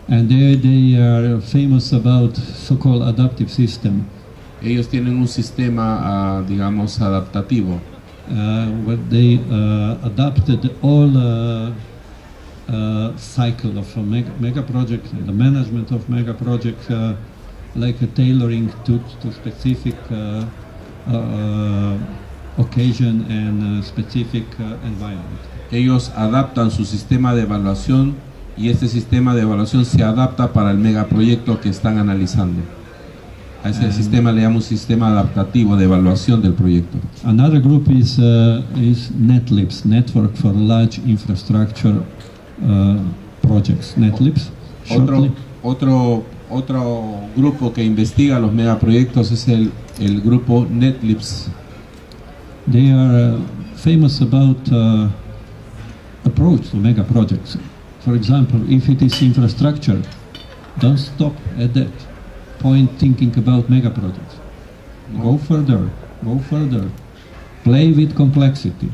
And they are famous about so-called adaptive system. Ellos tienen un sistema, digamos, adaptativo. Where they adapted all cycle of a mega project, the management of mega project, like a tailoring to specific occasion and specific environment. Ellos adaptan su sistema de evaluación y este sistema de evaluación se adapta para el megaproyecto que están analizando. A ese sistema le llamamos sistema adaptativo de evaluación del proyecto. Another group is NetLibs, Network for Large Infrastructure Projects. NetLibs, shortly. Otro grupo que investiga los megaproyectos es el grupo NetLibs. They are famous about approach to mega projects. For example, if it is infrastructure, don't stop at that point thinking about mega projects. Go further, play with complexity.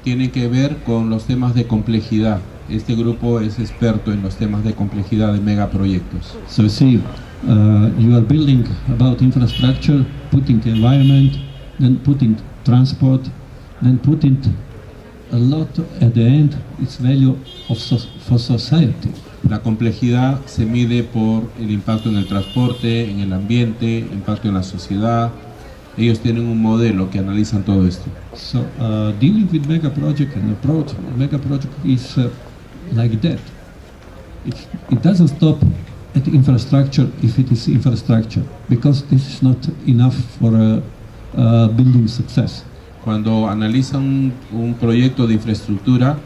Tiene que ver con los temas de complejidad. Este grupo es experto en los temas de complejidad de megaproyectos. So see, you are building about infrastructure, putting environment, then putting transport, then putting a lot at the end, its value for society. La complejidad se mide por el impacto en el transporte, en el ambiente, impacto en la sociedad. Ellos tienen un modelo que analizan todo esto. So dealing with mega project and approach mega project is like that. It doesn't stop at infrastructure if it is infrastructure, because this is not enough for building success. Cuando analizan un proyecto de infraestructura,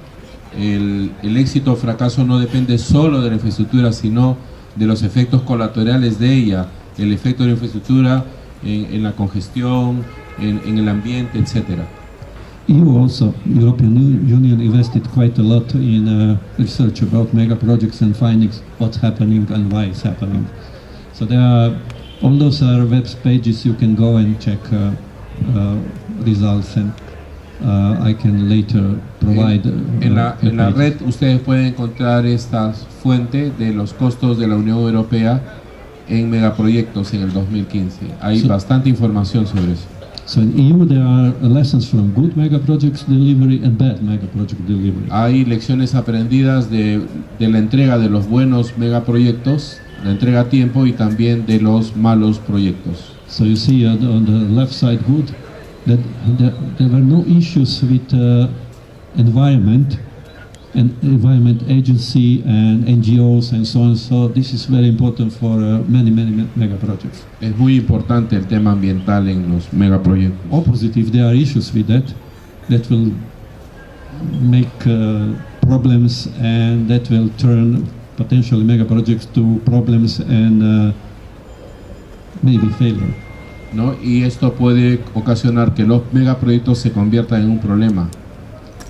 el éxito o fracaso no depende solo de la infraestructura, sino de los efectos colaterales de ella, el efecto de la infraestructura en la congestión, en el ambiente, etc. EU also, European Union invested quite a lot in research about mega projects and findings what's happening and why it's happening. So there are, all those are web pages you can go and check results, and I can later provide. En la red ustedes pueden encontrar esta fuente de los costos de la Unión Europea en megaproyectos en el 2015. Hay bastante información sobre eso. So in EU there are lessons from good mega projects delivery and bad mega project delivery. Hay lecciones aprendidas de la entrega de los buenos megaproyectos, la entrega a tiempo, y también de los malos proyectos. So you see on the left side good, that there were no issues with environment and environment agency and NGOs and so on. So this is very important for many mega projects. Es muy importante el tema ambiental en los megaproyectos. Opposite, if there are issues with that will make problems, and that will turn potentially mega projects to problems and maybe failure. ¿No? Y esto puede ocasionar que los megaproyectos se conviertan en un problema.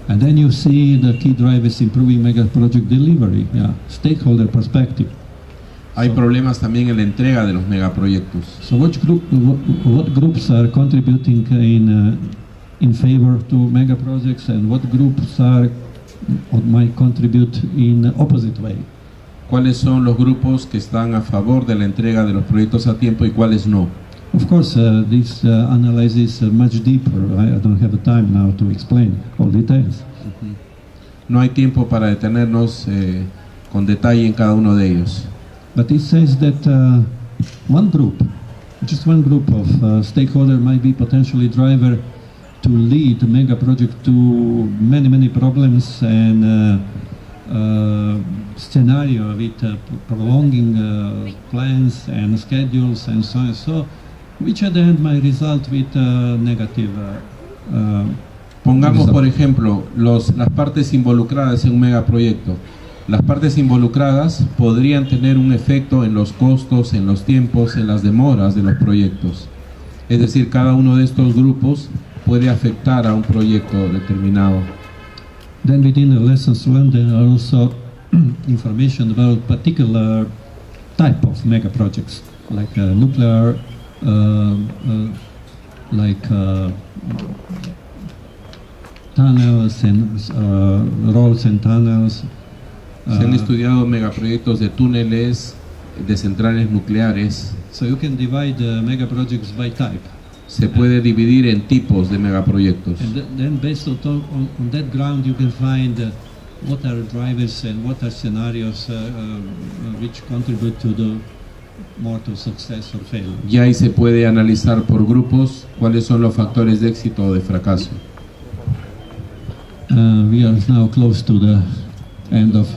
And then you see the key drivers improving mega project delivery, stakeholder perspective. Hay problemas también en la entrega de los megaproyectos. So what groups are contributing in favor to mega projects, and what groups are or might contribute in opposite way? ¿Cuáles son los grupos que están a favor de la entrega de los proyectos a tiempo y cuáles no? Of course, this analysis is much deeper. I don't have the time now to explain all details. No hay tiempo para detenernos con detalle en cada uno de ellos. But it says that just one group of stakeholders might be potentially driver to lead a mega project to many problems and scenario with prolonging plans and schedules and so on. So, which at the end might result with negative. Pongamos por ejemplo las partes involucradas en un megaproyecto. Las partes involucradas podrían tener un efecto en los costos, en los tiempos, en las demoras de los proyectos. Es decir, cada uno de estos grupos puede afectar a un proyecto determinado. Then within the lessons learned, there are also information about particular type of mega projects, like nuclear, tunnels and roads and tunnels. Se han estudiado megaproyectos de túneles, de centrales nucleares. So you can divide mega projects by type. Se puede dividir en tipos de megaproyectos. And then based on that ground you can find what are drivers and what are scenarios which contribute to the more to success or failure. Y ahí se puede analizar por grupos cuáles son los factores de éxito o de fracaso. We are now close to the end of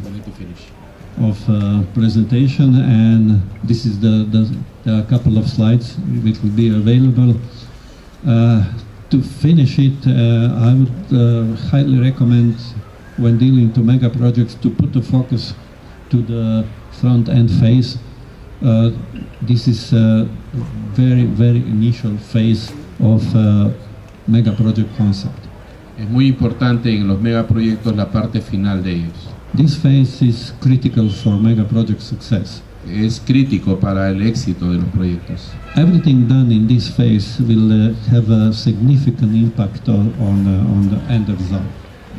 presentation, and this is the couple of slides which will be available. To finish it, I would highly recommend, when dealing to mega projects, to put the focus to the front-end phase. This is a very initial phase of mega project concept. Es muy importante en los megaproyectos la parte final de ellos. This phase is critical for mega project success. Es crítico para el éxito de los proyectos. Everything done in this phase will have a significant impact on the end result.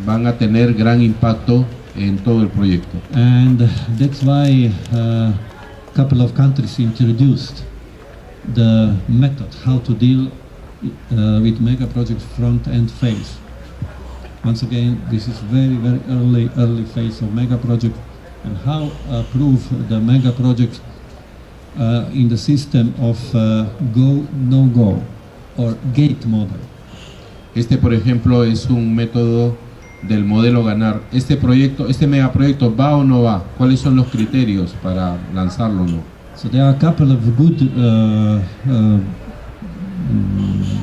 Van a tener gran impacto en todo el proyecto. And that's why a couple of countries introduced the method how to deal with mega project front-end phase. Once again, this is very early phase of mega project, and how prove the mega project in the system of go, no go, or gate model. Este, por ejemplo, es un método del modelo ganar. Este megaproyecto va o no va. ¿Cuáles son los criterios para lanzarlo o no? So there are a couple of good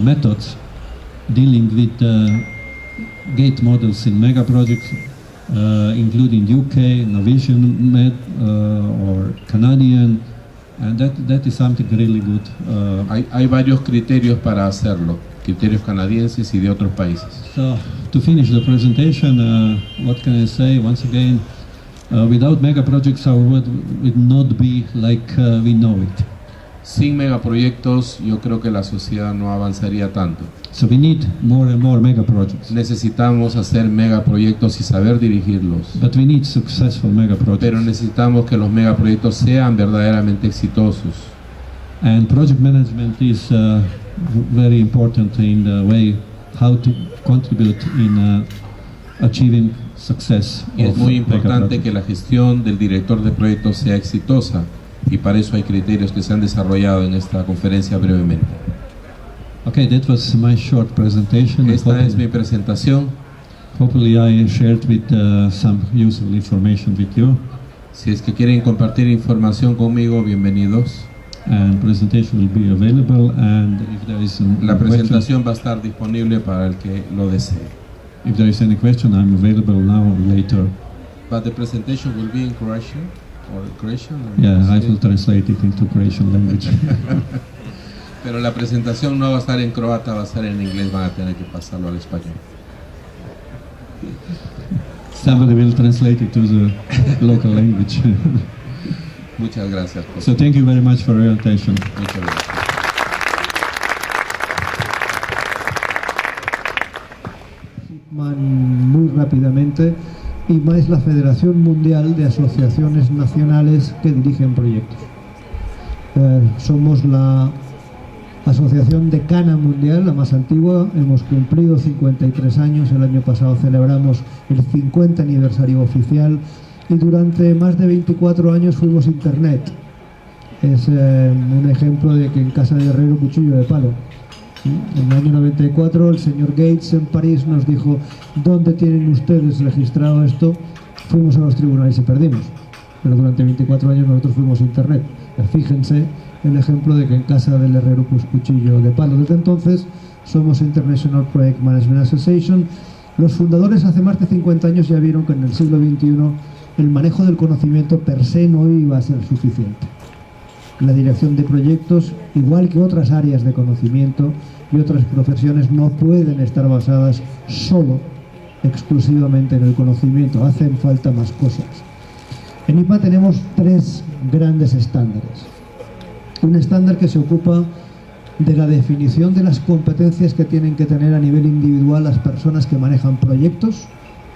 methods dealing with gate models in mega projects, including UK, Norwegian Med, or Canadian, and that is something really good. Hay varios criterios para hacerlo, criterios canadienses y de otros países. So to finish the presentation, what can I say? Once again, without mega projects, our world would not be like we know it. Sin megaproyectos, yo creo que la sociedad no avanzaría tanto. So we need more and more mega projects. Necesitamos hacer megaproyectos y saber dirigirlos. But we need successful mega projects. Pero necesitamos que los megaproyectos sean verdaderamente exitosos. And project management is very important in the way how to contribute in achieving success. Y es muy importante que la gestión del director de proyectos sea exitosa. Y para eso hay criterios que se han desarrollado en esta conferencia brevemente. Okay, that was my short presentation. Esta es mi presentación. Hopefully I shared with some useful information with you. Si es que quieren compartir información conmigo, bienvenidos. And presentation will be available, and if there is La presentación va a estar disponible para el que lo desee. If there is any question, I'm available now or later. But the presentation will be in Croatian or Croatian? Yeah, I will translate it into Croatian language. Pero la presentación no va a estar en croata, va a estar en inglés, van a tener que pasarlo al español. Somebody will translate it to the local language. Muchas gracias. So thank you very much for your attention. Muchas gracias. Muy rápidamente, IMA es la Federación Mundial de Asociaciones Nacionales que dirigen proyectos. Somos la asociación decana mundial, la más antigua. Hemos cumplido 53 años, el año pasado celebramos el 50 aniversario oficial y durante más de 24 años fuimos Internet. Es un ejemplo de que en casa de herrero cuchillo de palo. En el año 94 el señor Gates en París nos dijo: ¿dónde tienen ustedes registrado esto? Fuimos a los tribunales y perdimos, pero durante 24 años nosotros fuimos Internet. Fíjense el ejemplo de que en casa del herrero pues cuchillo de palo. Desde entonces somos International Project Management Association. Los fundadores hace más de 50 años ya vieron que en el siglo XXI el manejo del conocimiento per se no iba a ser suficiente. La dirección de proyectos, igual que otras áreas de conocimiento y otras profesiones, no pueden estar basadas solo, exclusivamente en el conocimiento. Hacen falta más cosas. En IPA tenemos 3 grandes estándares. Un estándar que se ocupa de la definición de las competencias que tienen que tener a nivel individual las personas que manejan proyectos,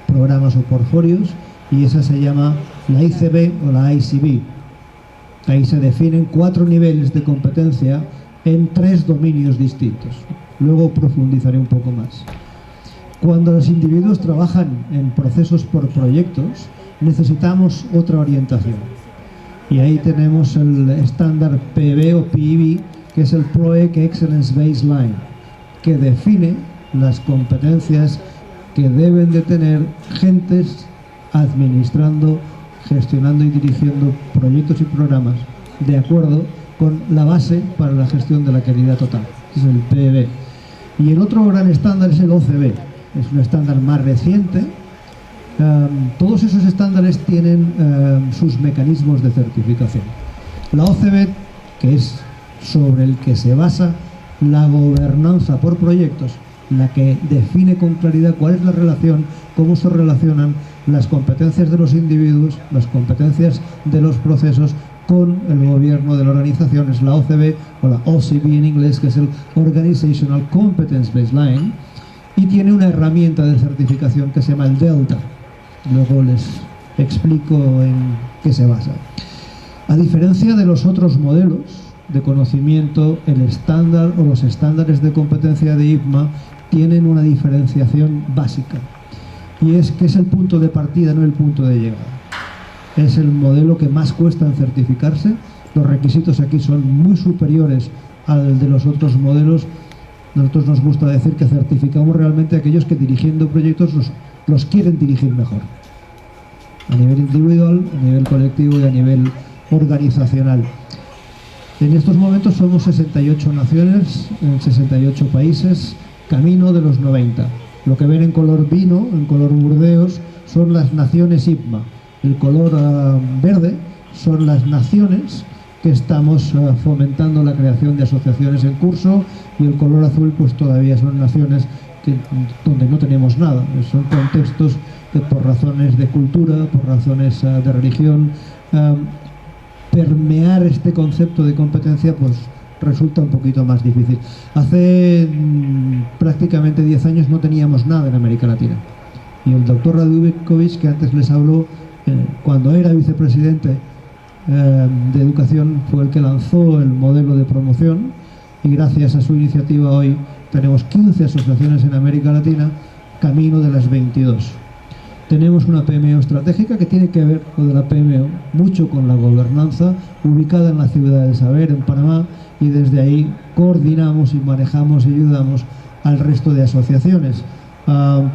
programas o portfolios, y esa se llama la ICB o la ICB. Ahí se definen 4 niveles de competencia en 3 dominios distintos. Luego profundizaré un poco más. Cuando los individuos trabajan en procesos por proyectos, necesitamos otra orientación. Y ahí tenemos el estándar PB o PEB, que es el Project Excellence Baseline, que define las competencias que deben de tener gentes administrando, gestionando y dirigiendo proyectos y programas de acuerdo con la base para la gestión de la calidad total, que es el PEB. Y el otro gran estándar es el OCB, es un estándar más reciente. Todos esos estándares tienen sus mecanismos de certificación. La OCB, que es sobre el que se basa la gobernanza por proyectos, la que define con claridad cuál es la relación, cómo se relacionan las competencias de los individuos, las competencias de los procesos con el gobierno de la organización, es la OCB o la OCB en inglés, que es el Organizational Competence Baseline, y tiene una herramienta de certificación que se llama el Delta. Luego les explico en qué se basa. A diferencia de los otros modelos de conocimiento, el estándar o los estándares de competencia de IPMA tienen una diferenciación básica, y es que es el punto de partida, no el punto de llegada. Es el modelo que más cuesta en certificarse. Los requisitos aquí son muy superiores al de los otros modelos. Nosotros nos gusta decir que certificamos realmente a aquellos que dirigiendo proyectos los quieren dirigir mejor, a nivel individual, a nivel colectivo y a nivel organizacional. En estos momentos somos 68 naciones, en 68 países, camino de los 90. Lo que ven en color vino, en color burdeos, son las naciones IPMA. El color verde son las naciones que estamos fomentando la creación de asociaciones en curso, y el color azul pues todavía son naciones donde no tenemos nada. Son contextos que por razones de cultura, por razones de religión, permear este concepto de competencia pues resulta un poquito más difícil. Hace prácticamente 10 años no teníamos nada en América Latina, y el doctor Radujovic, que antes les habló, cuando era vicepresidente de Educación, fue el que lanzó el modelo de promoción, y gracias a su iniciativa hoy tenemos 15 asociaciones en América Latina, camino de las 22. Tenemos una PMO estratégica que tiene que ver con la PMO mucho con la gobernanza, ubicada en la Ciudad del Saber, en Panamá, y desde ahí coordinamos y manejamos y ayudamos al resto de asociaciones.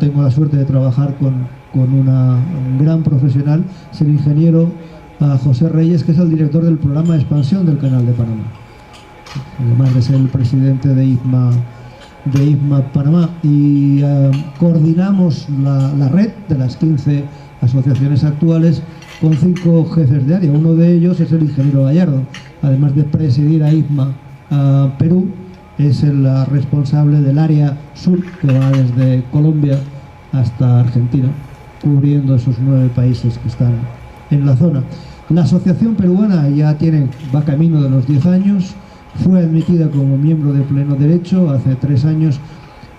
Tengo la suerte de trabajar con un gran profesional, es el ingeniero José Reyes, que es el director del programa de expansión del Canal de Panamá, además de ser el presidente de IPMA Panamá, y coordinamos la red de las 15 asociaciones actuales con 5 jefes de área. Uno de ellos es el ingeniero Gallardo, además de presidir a IPMA Perú, es el responsable del área sur, que va desde Colombia hasta Argentina, cubriendo esos 9 países que están en la zona. La asociación peruana ya va camino de los 10 años, fue admitida como miembro de pleno derecho hace 3 años,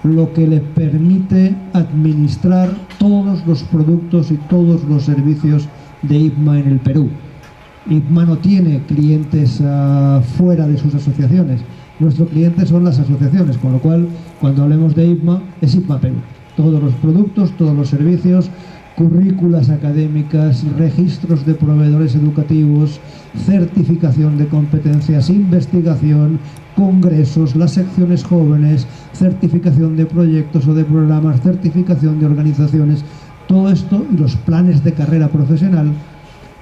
lo que le permite administrar todos los productos y todos los servicios de IPMA en el Perú. IPMA no tiene clientes fuera de sus asociaciones. Nuestros clientes son las asociaciones, con lo cual, cuando hablemos de IPMA, es IPMA Perú. Todos los productos, todos los servicios, currículas académicas, registros de proveedores educativos, certificación de competencias, investigación, congresos, las secciones jóvenes, certificación de proyectos o de programas, certificación de organizaciones. Todo esto y los planes de carrera profesional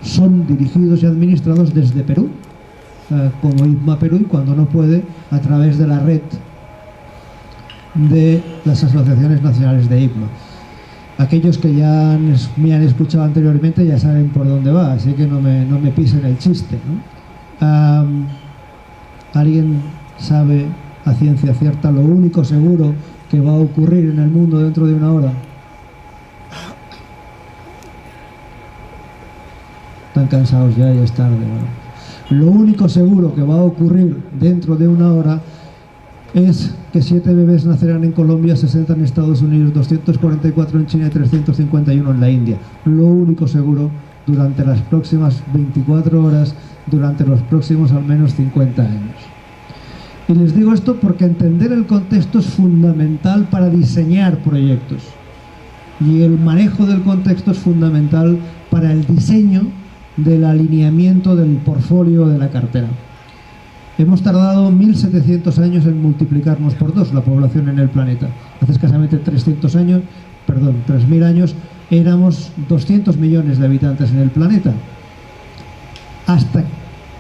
son dirigidos y administrados desde Perú, como IPMA Perú, y cuando no puede, a través de la red de las asociaciones nacionales de IPMA. Aquellos que ya me han escuchado anteriormente ya saben por dónde va, así que no me pisen el chiste, ¿no? ¿Alguien sabe a ciencia cierta lo único seguro que va a ocurrir en el mundo dentro de una hora? Están cansados ya es tarde, ¿no? Lo único seguro que va a ocurrir dentro de una hora es que 7 bebés nacerán en Colombia, 60 en Estados Unidos, 244 en China y 351 en la India. Lo único seguro durante las próximas 24 horas, durante los próximos al menos 50 años. Y les digo esto porque entender el contexto es fundamental para diseñar proyectos. Y el manejo del contexto es fundamental para el diseño del alineamiento del portfolio de la cartera. Hemos tardado 1700 años en multiplicarnos por 2 la población en el planeta. Hace escasamente 3000 años éramos 200 millones de habitantes en el planeta. Hasta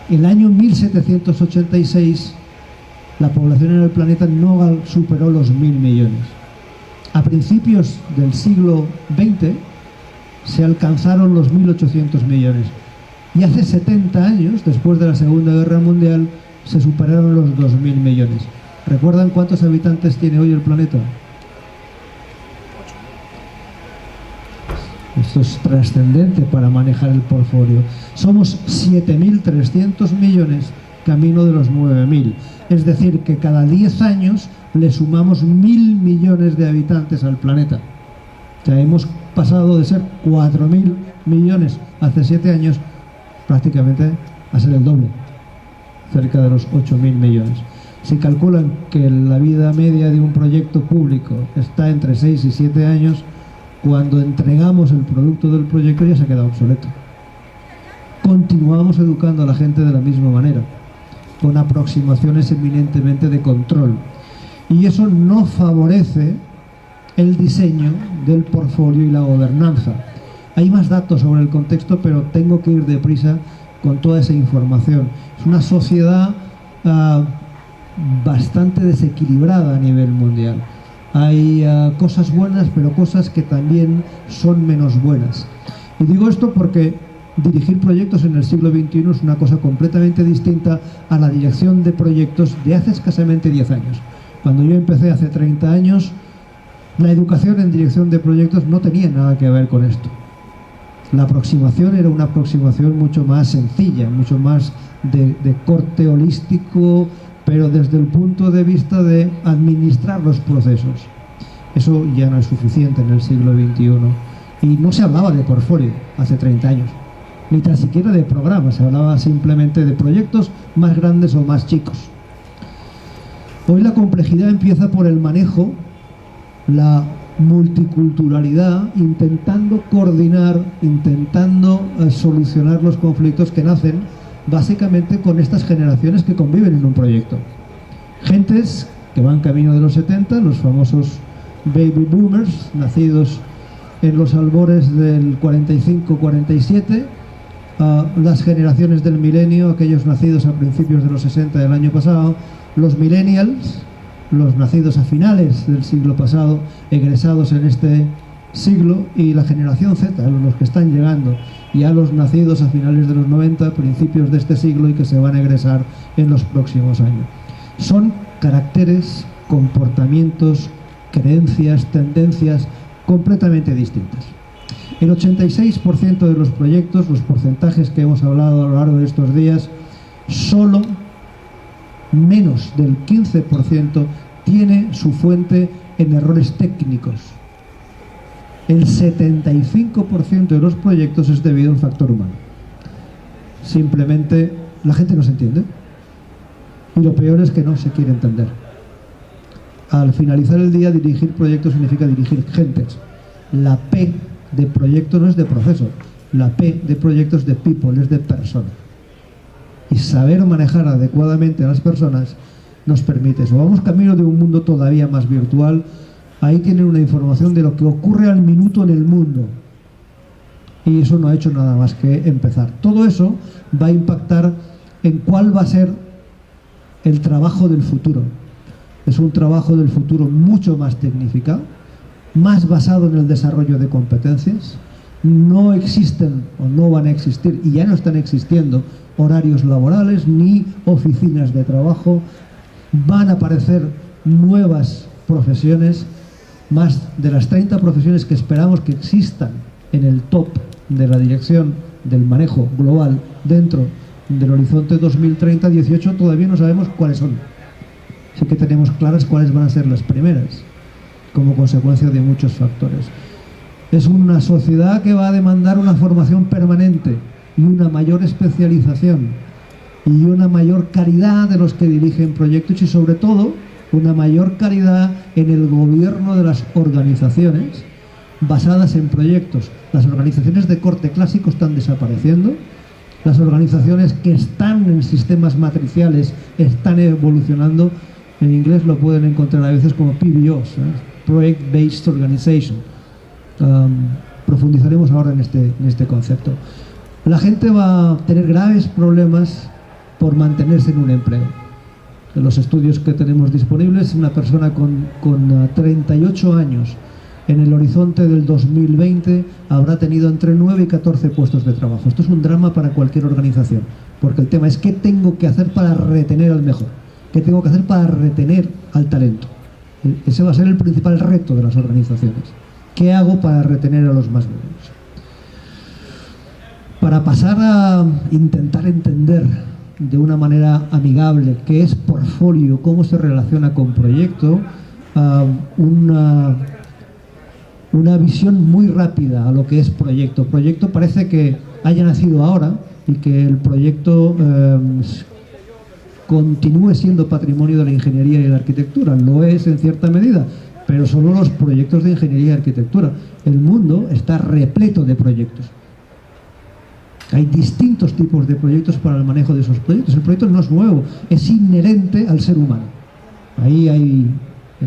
el año 1786 la población en el planeta no superó los 1000 millones. A principios del siglo XX se alcanzaron los 1800 millones. Y hace 70 años, después de la Segunda Guerra Mundial, se superaron los 2000 millones. ¿Recuerdan cuántos habitantes tiene hoy el planeta? Esto es trascendente para manejar el portfolio. Somos 7.300 millones, camino de los 9.000. Es decir, que cada 10 años le sumamos 1.000 millones de habitantes al planeta. O sea, hemos pasado de ser 4.000 millones hace 7 años prácticamente a ser el doble, cerca de los 8.000 millones. Si calculan que la vida media de un proyecto público está entre 6 y 7 años, cuando entregamos el producto del proyecto ya se ha quedado obsoleto. Continuamos educando a la gente de la misma manera, con aproximaciones eminentemente de control. Y eso no favorece el diseño del portfolio y la gobernanza. Hay más datos sobre el contexto, pero tengo que ir deprisa con toda esa información. Es una sociedad bastante desequilibrada a nivel mundial. Hay cosas buenas, pero cosas que también son menos buenas. Y digo esto porque dirigir proyectos en el siglo XXI es una cosa completamente distinta a la dirección de proyectos de hace escasamente 10 años. Cuando yo empecé hace 30 años, la educación en dirección de proyectos no tenía nada que ver con esto. La aproximación era una aproximación mucho más sencilla, mucho más de corte holístico, pero desde el punto de vista de administrar los procesos. Eso ya no es suficiente en el siglo XXI. Y no se hablaba de portfolio hace 30 años, ni tan siquiera de programas, se hablaba simplemente de proyectos más grandes o más chicos. Hoy la complejidad empieza por el manejo, la multiculturalidad, intentando coordinar, intentando solucionar los conflictos que nacen básicamente con estas generaciones que conviven en un proyecto. Gentes que van camino de los 70, los famosos baby boomers, nacidos en los albores del 45-47, las generaciones del milenio, aquellos nacidos a principios de los 60 del año pasado, los millennials, los nacidos a finales del siglo pasado, egresados en este siglo, y la generación Z, los que están llegando, ya los nacidos a finales de los 90, principios de este siglo, y que se van a egresar en los próximos años. Son caracteres, comportamientos, creencias, tendencias completamente distintas. El 86% de los proyectos, los porcentajes que hemos hablado a lo largo de estos días, solo menos del 15% tiene su fuente en errores técnicos. El 75% de los proyectos es debido al factor humano. Simplemente la gente no se entiende, y lo peor es que no se quiere entender. Al finalizar el día, dirigir proyectos significa dirigir gentes. La P de proyecto no es de proceso, la P de proyecto es de people, es de persona. Y saber manejar adecuadamente a las personas nos permite eso. Vamos camino de un mundo todavía más virtual. Ahí tienen una información de lo que ocurre al minuto en el mundo. Y eso no ha hecho nada más que empezar. Todo eso va a impactar en cuál va a ser el trabajo del futuro. Es un trabajo del futuro mucho más tecnificado, más basado en el desarrollo de competencias. No existen o no van a existir, y ya no están existiendo, horarios laborales ni oficinas de trabajo. Van a aparecer nuevas profesiones, más de las 30 profesiones que esperamos que existan en el top de la dirección del manejo global dentro del horizonte 2030, 18 todavía no sabemos cuáles son. Sí que tenemos claras cuáles van a ser las primeras, como consecuencia de muchos factores. Es una sociedad que va a demandar una formación permanente y una mayor especialización y una mayor calidad de los que dirigen proyectos, y sobre todo una mayor calidad en el gobierno de las organizaciones basadas en proyectos. Las organizaciones de corte clásico están desapareciendo Las organizaciones que están en sistemas matriciales están evolucionando. En inglés lo pueden encontrar a veces como PBOs, Project Based Organization. Profundizaremos ahora en este concepto. La gente va a tener graves problemas por mantenerse en un empleo. En los estudios que tenemos disponibles, una persona con 38 años en el horizonte del 2020 habrá tenido entre 9 y 14 puestos de trabajo. Esto es un drama para cualquier organización, porque el tema es qué tengo que hacer para retener al mejor, qué tengo que hacer para retener al talento. Ese va a ser el principal reto de las organizaciones. ¿Qué hago para retener a los más buenos? Para pasar a intentar entender de una manera amigable qué es portfolio, cómo se relaciona con proyecto, una visión muy rápida a lo que es proyecto. Proyecto parece que haya nacido ahora y que el proyecto continúe siendo patrimonio de la ingeniería y la arquitectura. Lo es en cierta medida, pero solo los proyectos de ingeniería y arquitectura. El mundo está repleto de proyectos. Hay distintos tipos de proyectos para el manejo de esos proyectos. El proyecto no es nuevo, es inherente al ser humano. En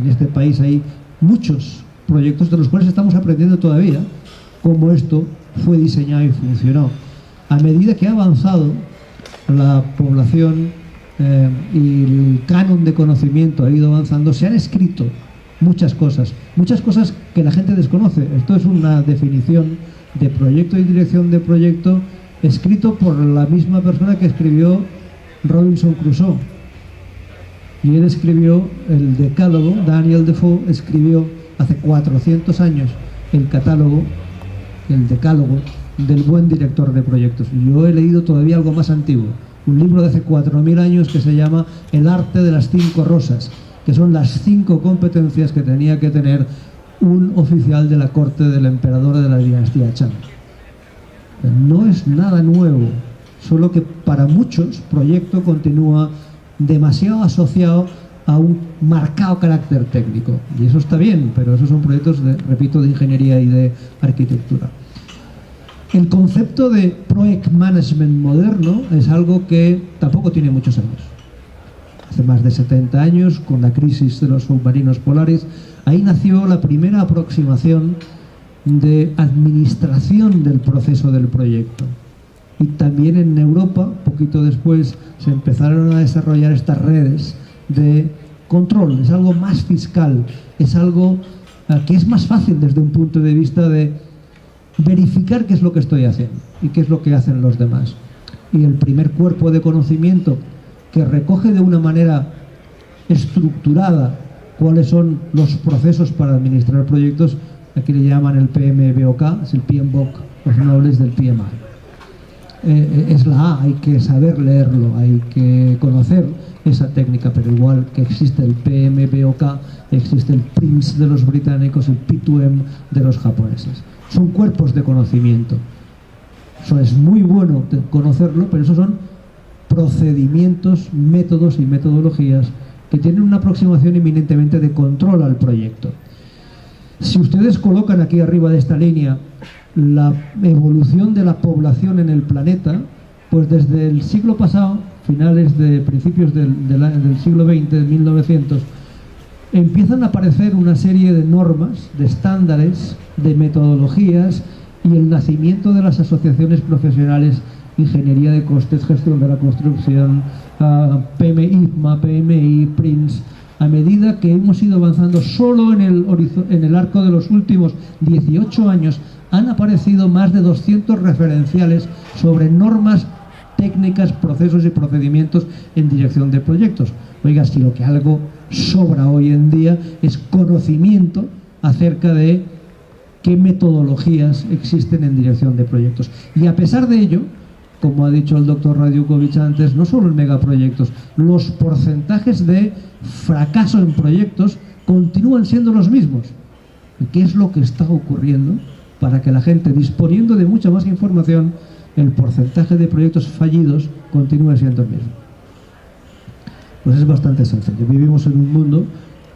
este país hay muchos proyectos de los cuales estamos aprendiendo todavía cómo esto fue diseñado y funcionó. A medida que ha avanzado la población y el canon de conocimiento ha ido avanzando, se han escrito muchas cosas que la gente desconoce. Esto es una definición de proyecto y dirección de proyecto escrito por la misma persona que escribió Robinson Crusoe. Y él escribió el decálogo. Daniel Defoe escribió hace 400 años el decálogo del buen director de proyectos. Y yo he leído todavía algo más antiguo, un libro de hace 4000 años que se llama El arte de las 5 rosas, que son las 5 competencias que tenía que tener un oficial de la corte del emperador de la dinastía Chang. No es nada nuevo, solo que para muchos proyecto continúa demasiado asociado a un marcado carácter técnico. Y eso está bien, pero esos son proyectos, repito, de ingeniería y de arquitectura. El concepto de Project Management moderno es algo que tampoco tiene muchos años. Hace más de 70 años, con la crisis de los submarinos polares, ahí nació la primera aproximación de administración del proceso del proyecto. Y también en Europa, poquito después, se empezaron a desarrollar estas redes de control. Es algo más fiscal, es algo que es más fácil desde un punto de vista de verificar qué es lo que estoy haciendo y qué es lo que hacen los demás. Y el primer cuerpo de conocimiento que recoge de una manera estructurada cuáles son los procesos para administrar proyectos, aquí le llaman el PMBOK, es el PMBOK, los nobles del PMI. Es la A, hay que saber leerlo, hay que conocer esa técnica, pero igual que existe el PMBOK, existe el PRINCE de los británicos, el P2M de los japoneses. Son cuerpos de conocimiento. Eso es muy bueno conocerlo, pero esos son procedimientos, métodos y metodologías que tienen una aproximación eminentemente de control al proyecto. Si ustedes colocan aquí arriba de esta línea la evolución de la población en el planeta, pues desde el siglo pasado, principios del siglo XX, de 1900, empiezan a aparecer una serie de normas, de estándares, de metodologías y el nacimiento de las asociaciones profesionales, ingeniería de costes, gestión de la construcción, PMI, PMI, PRINCE. A medida que hemos ido avanzando solo en el arco de los últimos 18 años, han aparecido más de 200 referenciales sobre normas técnicas, procesos y procedimientos en dirección de proyectos. Oiga, si lo que algo sobra hoy en día es conocimiento acerca de qué metodologías existen en dirección de proyectos. Y a pesar de ello, como ha dicho el doctor Radiukovic antes, no solo en megaproyectos, los porcentajes de fracaso en proyectos continúan siendo los mismos. ¿Qué es lo que está ocurriendo para que la gente, disponiendo de mucha más información, el porcentaje de proyectos fallidos continúe siendo el mismo? Pues es bastante sencillo. Vivimos en un mundo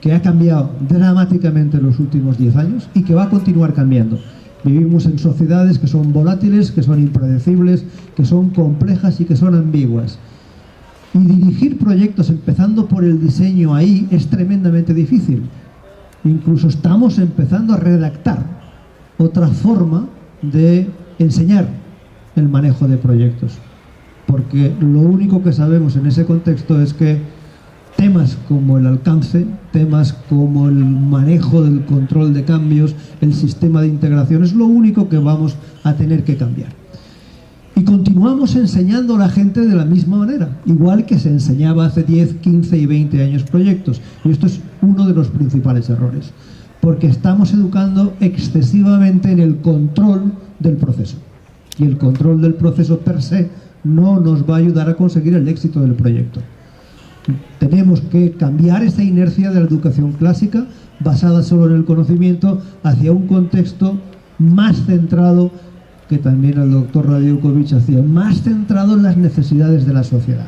que ha cambiado dramáticamente en los últimos 10 años y que va a continuar cambiando. Vivimos en sociedades que son volátiles, que son impredecibles, que son complejas y que son ambiguas. Y dirigir proyectos empezando por el diseño ahí es tremendamente difícil. Incluso estamos empezando a redactar otra forma de enseñar el manejo de proyectos. Porque lo único que sabemos en ese contexto es que temas como el alcance, temas como el manejo del control de cambios, el sistema de integración, es lo único que vamos a tener que cambiar. Y continuamos enseñando a la gente de la misma manera, igual que se enseñaba hace 10, 15 y 20 años proyectos. Y esto es uno de los principales errores, porque estamos educando excesivamente en el control del proceso. Y el control del proceso per se no nos va a ayudar a conseguir el éxito del proyecto. Tenemos que cambiar esa inercia de la educación clásica, basada solo en el conocimiento, hacia un contexto más centrado, que también el doctor Radiukovic hacía, más centrado en las necesidades de la sociedad.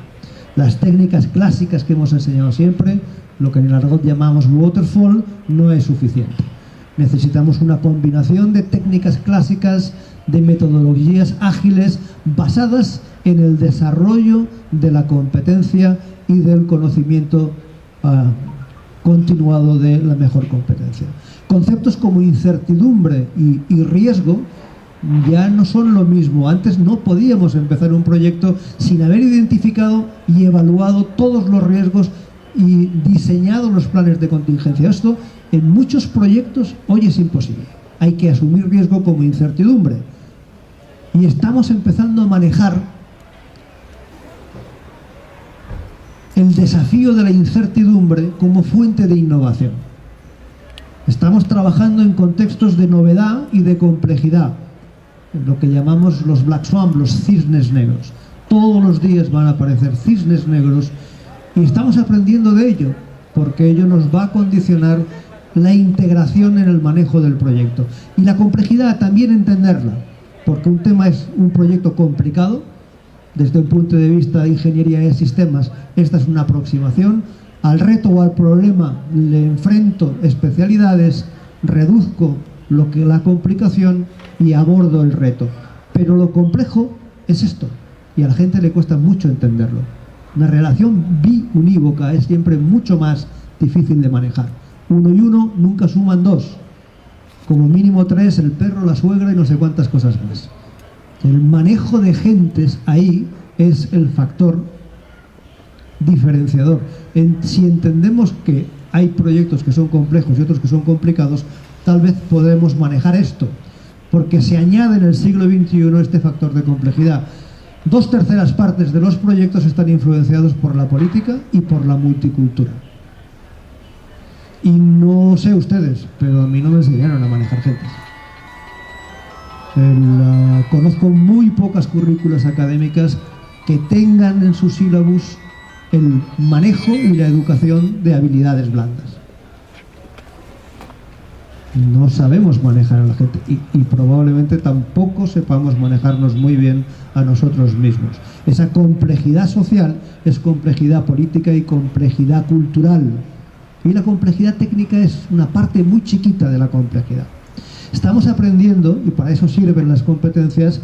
Las técnicas clásicas que hemos enseñado siempre, lo que en el argot llamamos waterfall, no es suficiente. Necesitamos una combinación de técnicas clásicas, de metodologías ágiles, basadas en el desarrollo de la competencia y del conocimiento continuado de la mejor competencia. Conceptos como incertidumbre y riesgo ya no son lo mismo. Antes no podíamos empezar un proyecto sin haber identificado y evaluado todos los riesgos y diseñado los planes de contingencia. Esto en muchos proyectos hoy es imposible. Hay que asumir riesgo como incertidumbre. Y estamos empezando a manejar el desafío de la incertidumbre como fuente de innovación. Estamos trabajando en contextos de novedad y de complejidad, lo que llamamos los black swan, los cisnes negros. Todos los días van a aparecer cisnes negros y estamos aprendiendo de ello, porque ello nos va a condicionar la integración en el manejo del proyecto. Y la complejidad también entenderla, porque un tema es un proyecto complicado. Desde un punto de vista de ingeniería de sistemas, esta es una aproximación. Al reto o al problema le enfrento especialidades, reduzco la complicación y abordo el reto. Pero lo complejo es esto, y a la gente le cuesta mucho entenderlo. Una relación biunívoca es siempre mucho más difícil de manejar. 1 y 1 nunca suman 2. Como mínimo 3, el perro, la suegra y no sé cuántas cosas más. El manejo de gentes ahí es el factor diferenciador. Si entendemos que hay proyectos que son complejos y otros que son complicados, tal vez podremos manejar esto, porque se añade en el siglo XXI este factor de complejidad. 2/3 partes de los proyectos están influenciados por la política y por la multicultura. Y no sé ustedes, pero a mí no me enseñaron a manejar gentes. Conozco muy pocas currículas académicas que tengan en su sílabus el manejo y la educación de habilidades blandas. No sabemos manejar a la gente y probablemente tampoco sepamos manejarnos muy bien a nosotros mismos. Esa complejidad social es complejidad política y complejidad cultural. Y la complejidad técnica es una parte muy chiquita de la complejidad. Estamos aprendiendo, y para eso sirven las competencias,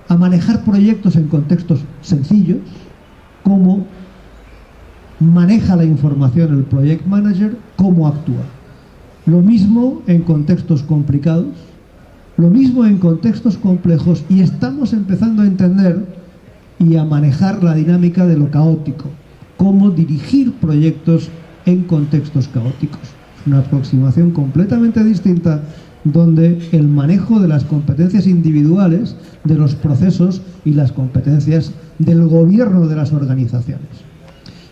a manejar proyectos en contextos sencillos, cómo maneja la información el project manager, cómo actúa. Lo mismo en contextos complicados, lo mismo en contextos complejos, y estamos empezando a entender y a manejar la dinámica de lo caótico, cómo dirigir proyectos en contextos caóticos. Una aproximación completamente distinta, donde el manejo de las competencias individuales, de los procesos y las competencias del gobierno de las organizaciones.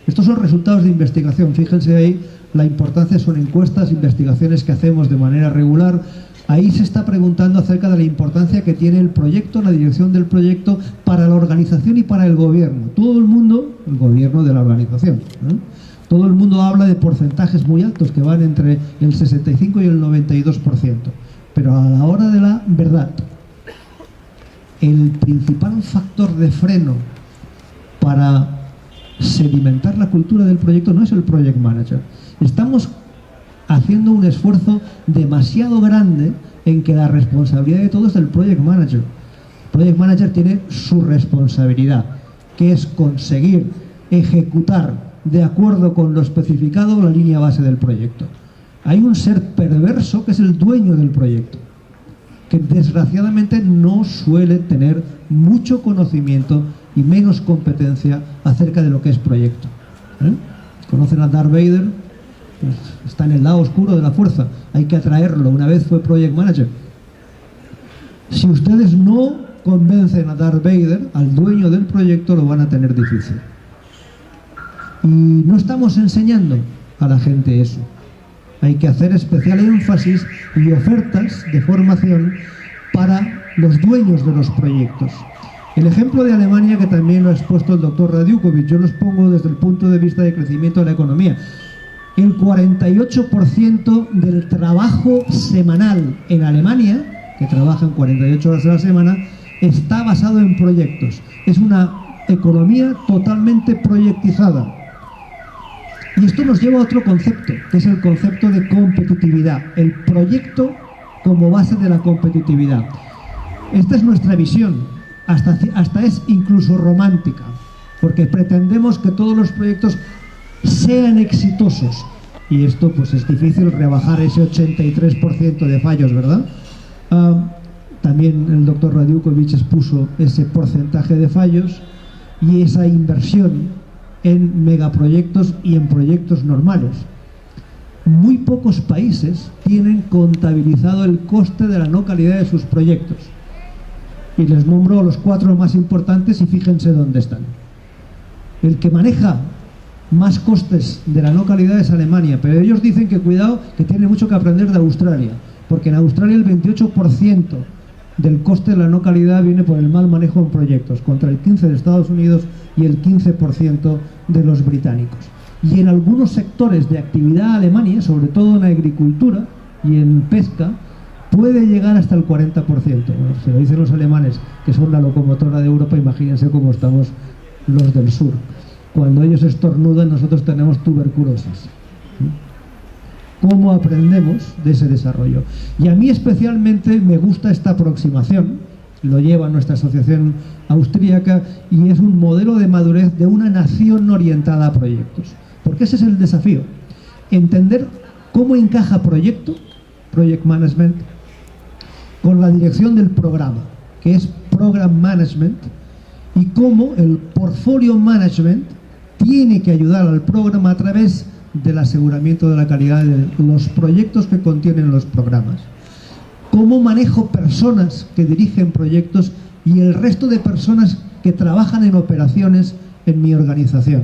Estos son resultados de investigación. Fíjense ahí, la importancia son encuestas, investigaciones que hacemos de manera regular. Ahí se está preguntando acerca de la importancia que tiene el proyecto, la dirección del proyecto para la organización y para el gobierno. Todo el mundo, el gobierno de la organización, ¿no? Todo el mundo habla de porcentajes muy altos que van entre el 65 y el 92%. Pero a la hora de la verdad, el principal factor de freno para sedimentar la cultura del proyecto no es el project manager. Estamos haciendo un esfuerzo demasiado grande en que la responsabilidad de todo es del Project Manager. El Project Manager tiene su responsabilidad, que es conseguir ejecutar de acuerdo con lo especificado la línea base del proyecto. Hay un ser perverso que es el dueño del proyecto, que desgraciadamente no suele tener mucho conocimiento y menos competencia acerca de lo que es proyecto. ¿Conocen a Darth Vader? Pues está en el lado oscuro de la fuerza, hay que atraerlo. Una vez fue Project Manager. Si ustedes no convencen a Darth Vader, al dueño del proyecto, lo van a tener difícil. Y no estamos enseñando a la gente eso. Hay que hacer especial énfasis y ofertas de formación para los dueños de los proyectos. El ejemplo de Alemania, que también lo ha expuesto el doctor Radiukovic, yo los pongo desde el punto de vista de crecimiento de la economía. El 48% del trabajo semanal en Alemania, que trabajan 48 horas a la semana, está basado en proyectos. Es una economía totalmente proyectizada. Y esto nos lleva a otro concepto, que es el concepto de competitividad. El proyecto como base de la competitividad. Esta es nuestra visión. Hasta es incluso romántica, porque pretendemos que todos los proyectos sean exitosos. Y esto pues es difícil rebajar ese 83% de fallos, ¿verdad? También el doctor Radiukovic expuso ese porcentaje de fallos y esa inversión en megaproyectos y en proyectos normales. Muy pocos países tienen contabilizado el coste de la no calidad de sus proyectos. Y les nombro a los 4 más importantes y fíjense dónde están. El que maneja más costes de la no calidad es Alemania, pero ellos dicen que cuidado, que tiene mucho que aprender de Australia, porque en Australia el 28% del coste de la no calidad viene por el mal manejo en proyectos, contra el 15% de Estados Unidos y el 15% de los británicos. Y en algunos sectores de actividad Alemania, sobre todo en agricultura y en pesca, puede llegar hasta el 40%. Bueno, se lo dicen los alemanes, que son la locomotora de Europa, imagínense cómo estamos los del sur. Cuando ellos estornudan, nosotros tenemos tuberculosis. ¿Cómo aprendemos de ese desarrollo? Y a mí especialmente me gusta esta aproximación, lo lleva nuestra asociación austríaca, y es un modelo de madurez de una nación orientada a proyectos. Porque ese es el desafío, entender cómo encaja proyecto, project management, con la dirección del programa, que es program management, y cómo el portfolio management tiene que ayudar al programa a través del aseguramiento de la calidad de los proyectos que contienen los programas. Cómo manejo personas que dirigen proyectos y el resto de personas que trabajan en operaciones en mi organización.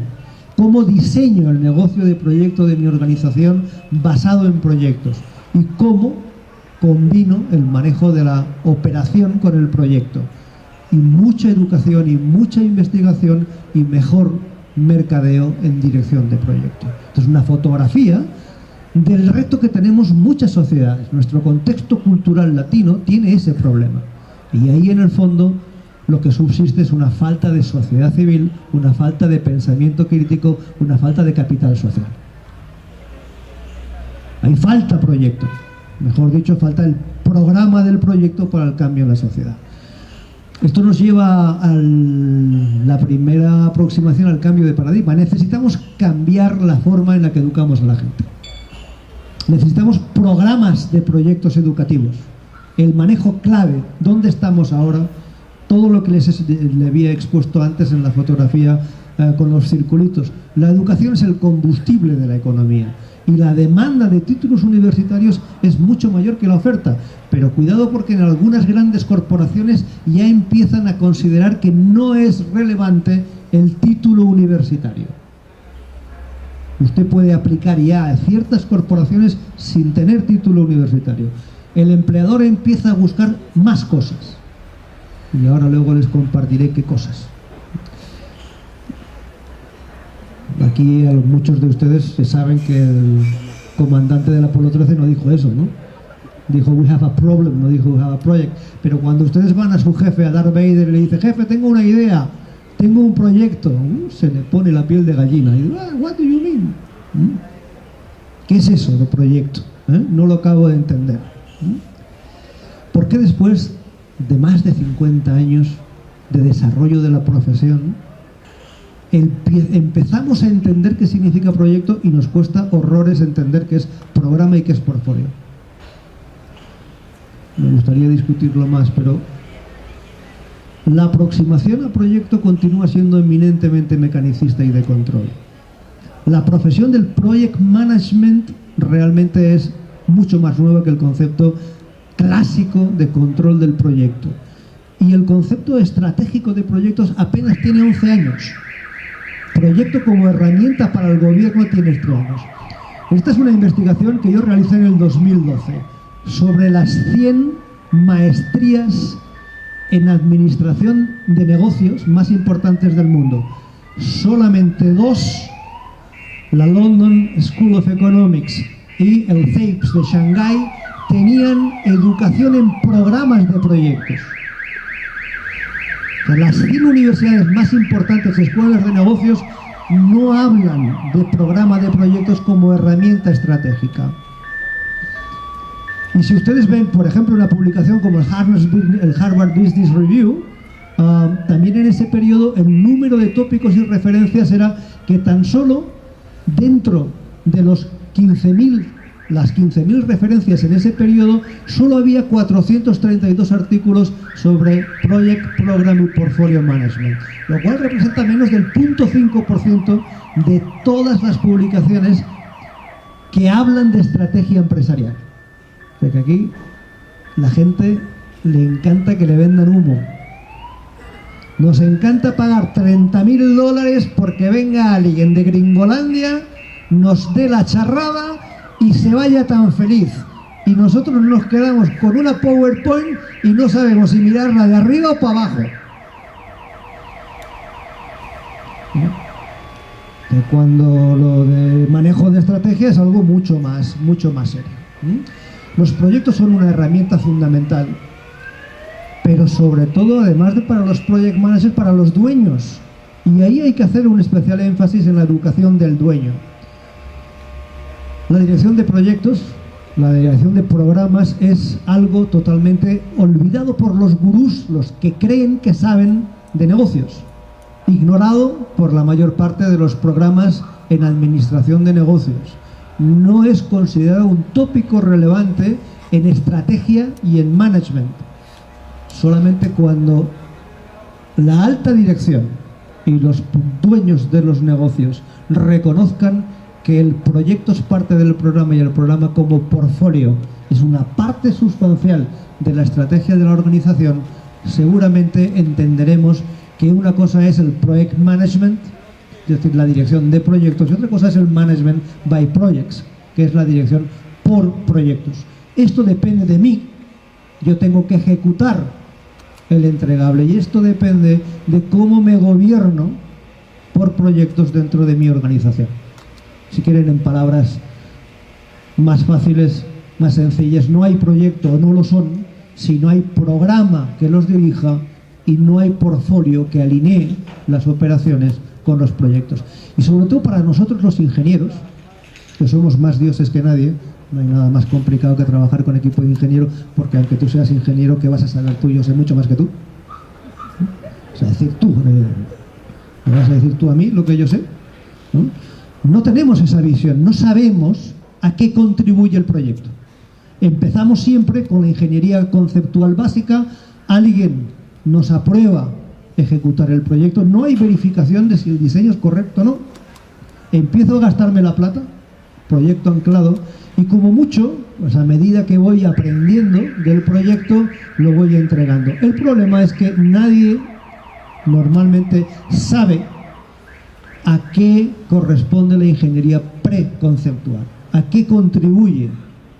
Cómo diseño el negocio de proyecto de mi organización basado en proyectos. Y cómo combino el manejo de la operación con el proyecto. Y mucha educación y mucha investigación y mejor mercadeo en dirección de proyecto. Entonces, una fotografía del reto que tenemos muchas sociedades. Nuestro contexto cultural latino tiene ese problema. Y ahí en el fondo lo que subsiste es una falta de sociedad civil, una falta de pensamiento crítico, una falta de capital social. Ahí falta proyecto. Mejor dicho, falta el programa del proyecto para el cambio en la sociedad. Esto nos lleva a la primera aproximación al cambio de paradigma. Necesitamos cambiar la forma en la que educamos a la gente. Necesitamos programas de proyectos educativos. El manejo clave, dónde estamos ahora, todo lo que le había expuesto antes en la fotografía con los circulitos. La educación es el combustible de la economía. Y la demanda de títulos universitarios es mucho mayor que la oferta. Pero cuidado, porque en algunas grandes corporaciones ya empiezan a considerar que no es relevante el título universitario. Usted puede aplicar ya a ciertas corporaciones sin tener título universitario. El empleador empieza a buscar más cosas. Y ahora luego les compartiré qué cosas. Aquí muchos de ustedes se saben que el comandante del Apolo 13 no dijo eso, ¿no? Dijo we have a problem, no dijo we have a project. Pero cuando ustedes van a su jefe, a Darth Vader, y le dice, jefe, tengo una idea, tengo un proyecto, se le pone la piel de gallina. Y dice, what do you mean? ¿Qué es eso de proyecto? No lo acabo de entender. ¿Por qué después de más de 50 años de desarrollo de la profesión empezamos a entender qué significa proyecto y nos cuesta horrores entender qué es programa y qué es portfolio? Me gustaría discutirlo más, pero la aproximación al proyecto continúa siendo eminentemente mecanicista y de control. La profesión del project management realmente es mucho más nueva que el concepto clásico de control del proyecto. Y el concepto estratégico de proyectos apenas tiene 11 años. Proyecto como herramienta para el gobierno tiene 3 años. Esta es una investigación que yo realicé en el 2012 sobre las 100 maestrías en administración de negocios más importantes del mundo. Solamente 2, la London School of Economics y el CEIPS de Shanghái, tenían educación en programas de proyectos. Las 100 universidades más importantes, escuelas de negocios, no hablan de programa de proyectos como herramienta estratégica. Y si ustedes ven, por ejemplo, una publicación como el Harvard Business Review, también en ese periodo el número de tópicos y referencias era que tan solo dentro de las 15.000 referencias en ese periodo, solo había 432 artículos sobre Project, Program y Portfolio Management, lo cual representa menos del 0.5% de todas las publicaciones que hablan de estrategia empresarial. O sea que aquí la gente le encanta que le vendan humo. Nos encanta pagar $30.000 porque venga alguien de Gringolandia, nos dé la charrada y se vaya tan feliz. Y nosotros nos quedamos con una PowerPoint y no sabemos si mirarla de arriba o para abajo. Que cuando lo de manejo de estrategia es algo mucho más serio. Los proyectos son una herramienta fundamental, pero sobre todo, además de para los project managers, para los dueños. Y ahí hay que hacer un especial énfasis en la educación del dueño. La dirección de proyectos, la dirección de programas es algo totalmente olvidado por los gurús, los que creen que saben de negocios, ignorado por la mayor parte de los programas en administración de negocios. No es considerado un tópico relevante en estrategia y en management. Solamente cuando la alta dirección y los dueños de los negocios reconozcan que el proyecto es parte del programa y el programa como portfolio es una parte sustancial de la estrategia de la organización, seguramente entenderemos que una cosa es el project management, es decir, la dirección de proyectos, y otra cosa es el management by projects, que es la dirección por proyectos. Esto depende de mí, yo tengo que ejecutar el entregable, y esto depende de cómo me gobierno por proyectos dentro de mi organización. Si quieren, en palabras más fáciles, más sencillas, no hay proyecto, o no lo son, si no hay programa que los dirija y no hay portfolio que alinee las operaciones con los proyectos. Y sobre todo para nosotros los ingenieros, que somos más dioses que nadie, no hay nada más complicado que trabajar con equipo de ingenieros, porque aunque tú seas ingeniero, ¿qué vas a saber tú? Yo sé mucho más que tú. O sea, decir tú, ¿me vas a decir tú a mí lo que yo sé? No tenemos esa visión, no sabemos a qué contribuye el proyecto. Empezamos siempre con la ingeniería conceptual básica, alguien nos aprueba ejecutar el proyecto, no hay verificación de si el diseño es correcto o no. Empiezo a gastarme la plata, proyecto anclado, y como mucho, pues a medida que voy aprendiendo del proyecto, lo voy entregando. El problema es que nadie normalmente sabe a qué corresponde la ingeniería preconceptual, a qué contribuye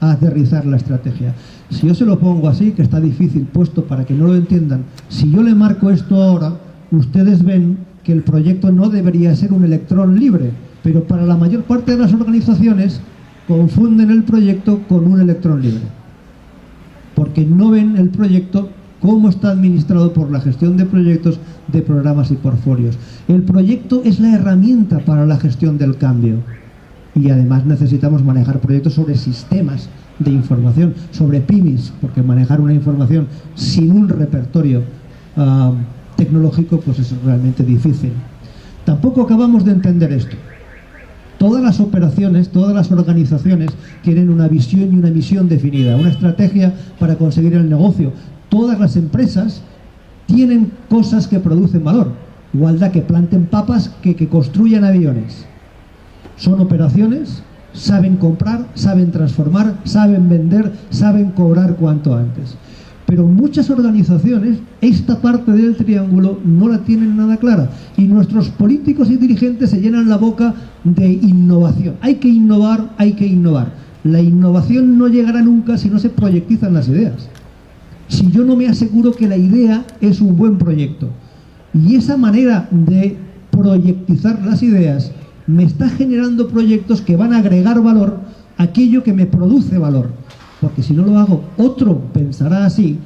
a aterrizar la estrategia. Si yo se lo pongo así, que está difícil puesto para que no lo entiendan, si yo le marco esto ahora, ustedes ven que el proyecto no debería ser un electrón libre, pero para la mayor parte de las organizaciones confunden el proyecto con un electrón libre, porque no ven el proyecto cómo está administrado por la gestión de proyectos, de programas y portfolios. El proyecto es la herramienta para la gestión del cambio, y además necesitamos manejar proyectos sobre sistemas de información, sobre pymes, porque manejar una información sin un repertorio tecnológico pues es realmente difícil. Tampoco acabamos de entender esto. Todas las operaciones, todas las organizaciones tienen una visión y una misión definida, una estrategia para conseguir el negocio. Todas las empresas tienen cosas que producen valor, igual da que planten papas que construyan aviones. Son operaciones, saben comprar, saben transformar, saben vender, saben cobrar cuanto antes. Pero muchas organizaciones esta parte del triángulo no la tienen nada clara y nuestros políticos y dirigentes se llenan la boca de innovación. Hay que innovar, hay que innovar. La innovación no llegará nunca si no se proyectizan las ideas. Si yo no me aseguro que la idea es un buen proyecto. Y esa manera de proyectizar las ideas me está generando proyectos que van a agregar valor a aquello que me produce valor. Porque si no lo hago, otro pensará así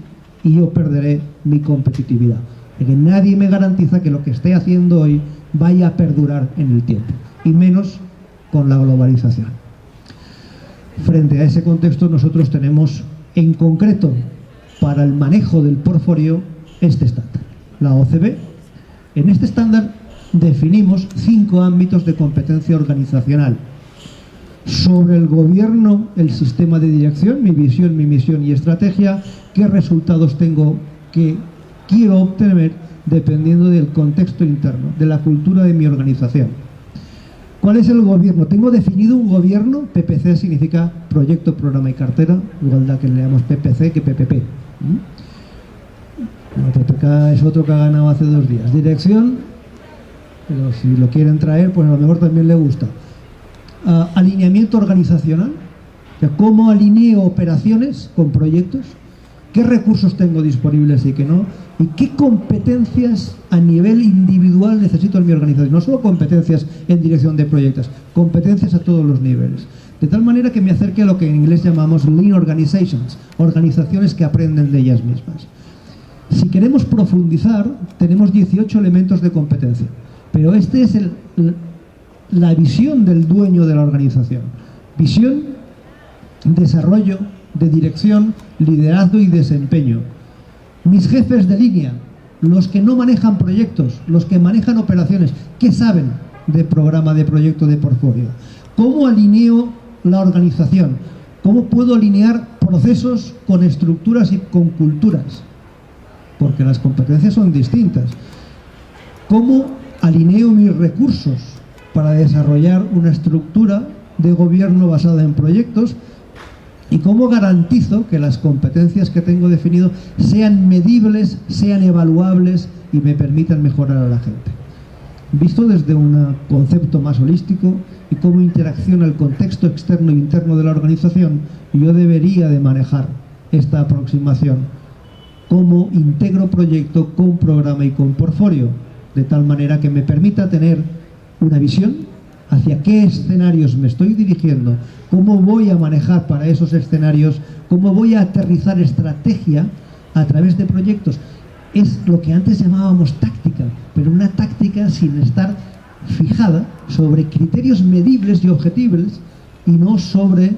y yo perderé mi competitividad. Porque nadie me garantiza que lo que esté haciendo hoy vaya a perdurar en el tiempo, y menos con la globalización. Frente a ese contexto, nosotros tenemos en concreto para el manejo del portfolio este estándar, la OCB. En este estándar definimos 5 ámbitos de competencia organizacional. Sobre el gobierno, el sistema de dirección, mi visión, mi misión y estrategia, qué resultados tengo que quiero obtener dependiendo del contexto interno, de la cultura de mi organización. ¿Cuál es el gobierno? Tengo definido un gobierno, PPC significa proyecto, programa y cartera, igual da que leamos PPC que PPP. El PPK es otro que ha ganado hace 2 días. Dirección, pero si lo quieren traer, pues a lo mejor también le gusta. Alineamiento organizacional, o sea, cómo alineo operaciones con proyectos, qué recursos tengo disponibles y qué no, y qué competencias a nivel individual necesito en mi organización. No solo competencias en dirección de proyectos, competencias a todos los niveles. De tal manera que me acerque a lo que en inglés llamamos Lean Organizations, organizaciones que aprenden de ellas mismas. Si queremos profundizar, tenemos 18 elementos de competencia, pero este es la visión del dueño de la organización. Visión, desarrollo, de dirección, liderazgo y desempeño. Mis jefes de línea, los que no manejan proyectos, los que manejan operaciones, ¿qué saben de programa, de proyecto, de portfolio? ¿Cómo alineo la organización? ¿Cómo puedo alinear procesos con estructuras y con culturas? Porque las competencias son distintas. ¿Cómo alineo mis recursos para desarrollar una estructura de gobierno basada en proyectos? ¿Y cómo garantizo que las competencias que tengo definido sean medibles, sean evaluables y me permitan mejorar a la gente? Visto desde un concepto más holístico y cómo interacciona el contexto externo e interno de la organización, yo debería de manejar esta aproximación. Cómo integro proyecto con programa y con portfolio, de tal manera que me permita tener una visión hacia qué escenarios me estoy dirigiendo, cómo voy a manejar para esos escenarios, cómo voy a aterrizar estrategia a través de proyectos. Es lo que antes llamábamos táctica, pero una táctica sin estar fijada sobre criterios medibles y objetivos y no sobre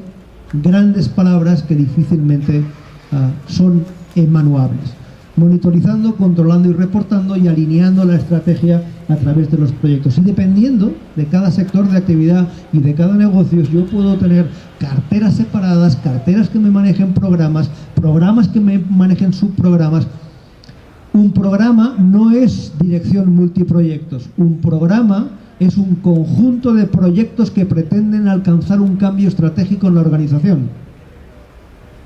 grandes palabras que difícilmente son emanuables. Monitorizando, controlando y reportando y alineando la estrategia a través de los proyectos. Y dependiendo de cada sector de actividad y de cada negocio, yo puedo tener carteras separadas, carteras que me manejen programas, programas que me manejen subprogramas. Un programa no es dirección multiproyectos. Un programa es un conjunto de proyectos que pretenden alcanzar un cambio estratégico en la organización.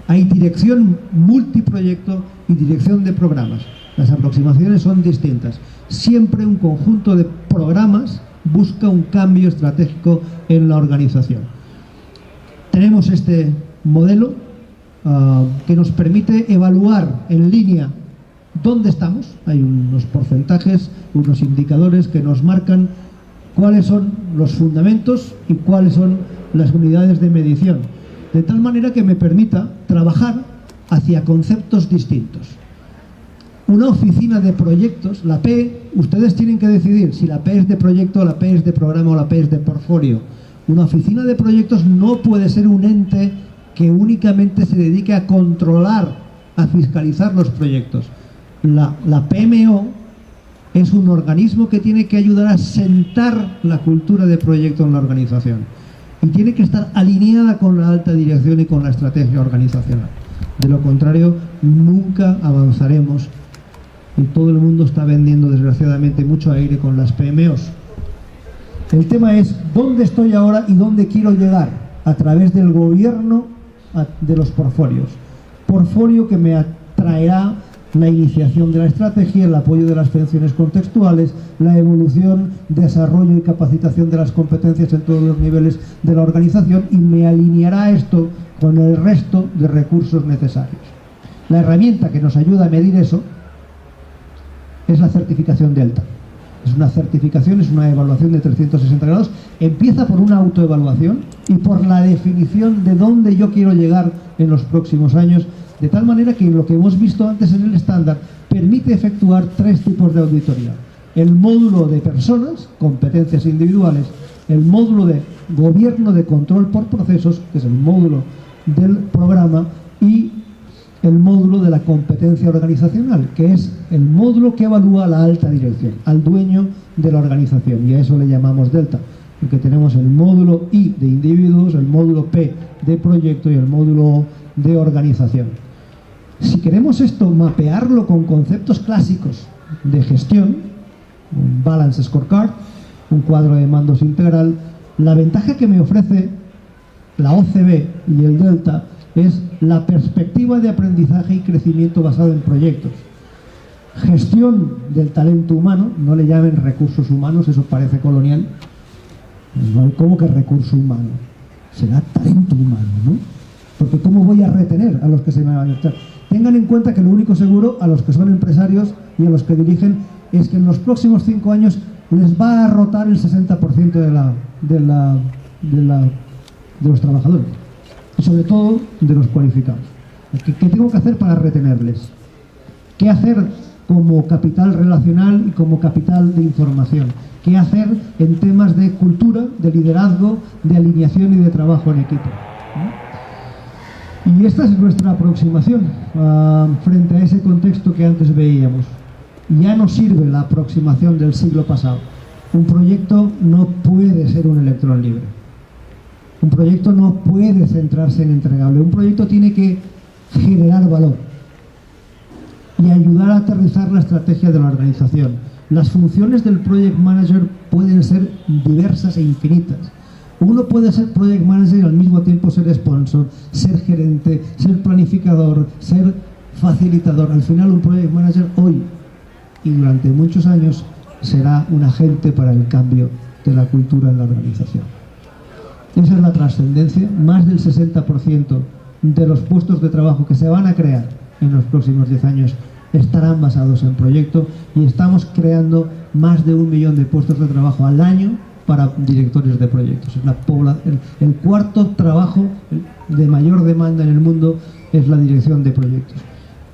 Hay dirección multiproyecto y dirección de programas. Las aproximaciones son distintas. Siempre un conjunto de programas busca un cambio estratégico en la organización. Tenemos este modelo que nos permite evaluar en línea dónde estamos. Hay unos porcentajes, unos indicadores que nos marcan cuáles son los fundamentos y cuáles son las unidades de medición. De tal manera que me permita trabajar hacia conceptos distintos. Una oficina de proyectos, la P, ustedes tienen que decidir si la P es de proyecto, la P es de programa o la P es de portfolio. Una oficina de proyectos no puede ser un ente que únicamente se dedique a controlar, a fiscalizar los proyectos. La PMO es un organismo que tiene que ayudar a sentar la cultura de proyecto en la organización y tiene que estar alineada con la alta dirección y con la estrategia organizacional. De lo contrario, nunca avanzaremos y todo el mundo está vendiendo desgraciadamente mucho aire con las PMOs. El tema es dónde estoy ahora y dónde quiero llegar a través del gobierno de los portfolios. Portfolio que me atraerá la iniciación de la estrategia, el apoyo de las funciones contextuales, la evolución, desarrollo y capacitación de las competencias en todos los niveles de la organización y me alineará esto con el resto de recursos necesarios. La herramienta que nos ayuda a medir eso es la certificación Delta. Es una certificación, es una evaluación de 360 grados. Empieza por una autoevaluación y por la definición de dónde yo quiero llegar en los próximos años, de tal manera que lo que hemos visto antes en el estándar permite efectuar 3 tipos de auditoría. El módulo de personas, competencias individuales, el módulo de gobierno de control por procesos, que es el módulo del programa, y el módulo de la competencia organizacional, que es el módulo que evalúa a la alta dirección, al dueño de la organización, y a eso le llamamos Delta, porque tenemos el módulo I de individuos, el módulo P de proyecto y el módulo O de organización. Si queremos esto mapearlo con conceptos clásicos de gestión, un Balance Scorecard, un cuadro de mandos integral, la ventaja que me ofrece la OCB y el Delta es la perspectiva de aprendizaje y crecimiento basado en proyectos. Gestión del talento humano, no le llamen recursos humanos, eso parece colonial. No, ¿cómo que recurso humano? Será talento humano, ¿no? Porque ¿cómo voy a retener a los que se me van a echar? Tengan en cuenta que lo único seguro a los que son empresarios y a los que dirigen es que en los próximos 5 años les va a rotar el 60% de los trabajadores. Y sobre todo de los cualificados. ¿Qué tengo que hacer para retenerles? ¿Qué hacer como capital relacional y como capital de información? ¿Qué hacer en temas de cultura, de liderazgo, de alineación y de trabajo en equipo? Y esta es nuestra aproximación frente a ese contexto que antes veíamos. Ya no sirve la aproximación del siglo pasado. Un proyecto no puede ser un electrón libre. Un proyecto no puede centrarse en entregable. Un proyecto tiene que generar valor y ayudar a aterrizar la estrategia de la organización. Las funciones del Project Manager pueden ser diversas e infinitas. Uno puede ser Project Manager y al mismo tiempo ser sponsor, ser gerente, ser planificador, ser facilitador. Al final un Project Manager hoy y durante muchos años será un agente para el cambio de la cultura en la organización. Esa es la trascendencia. Más del 60% de los puestos de trabajo que se van a crear en los próximos 10 años estarán basados en proyecto y estamos creando más de 1 millón de puestos de trabajo al año para directores de proyectos. El cuarto trabajo de mayor demanda en el mundo es la dirección de proyectos.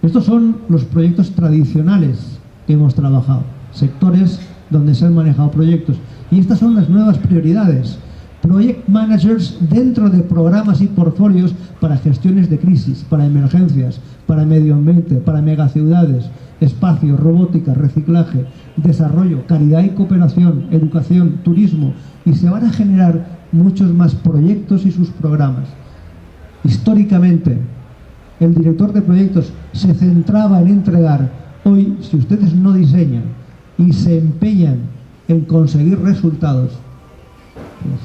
Estos son los proyectos tradicionales que hemos trabajado, sectores donde se han manejado proyectos. Y estas son las nuevas prioridades. Project managers dentro de programas y portfolios para gestiones de crisis, para emergencias, para medio ambiente, para megaciudades, espacio, robótica, reciclaje, desarrollo, caridad y cooperación, educación, turismo, y se van a generar muchos más proyectos y sus programas. Históricamente, el director de proyectos se centraba en entregar. Hoy, si ustedes no diseñan y se empeñan en conseguir resultados, pues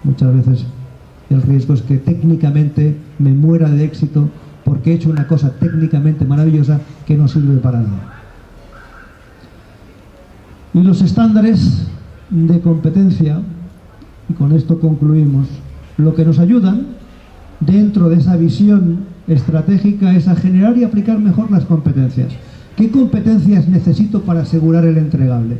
muchas veces el riesgo es que técnicamente me muera de éxito porque he hecho una cosa técnicamente maravillosa que no sirve para nada. Y los estándares de competencia, y con esto concluimos, lo que nos ayudan dentro de esa visión estratégica es a generar y aplicar mejor las competencias. ¿Qué competencias necesito para asegurar el entregable?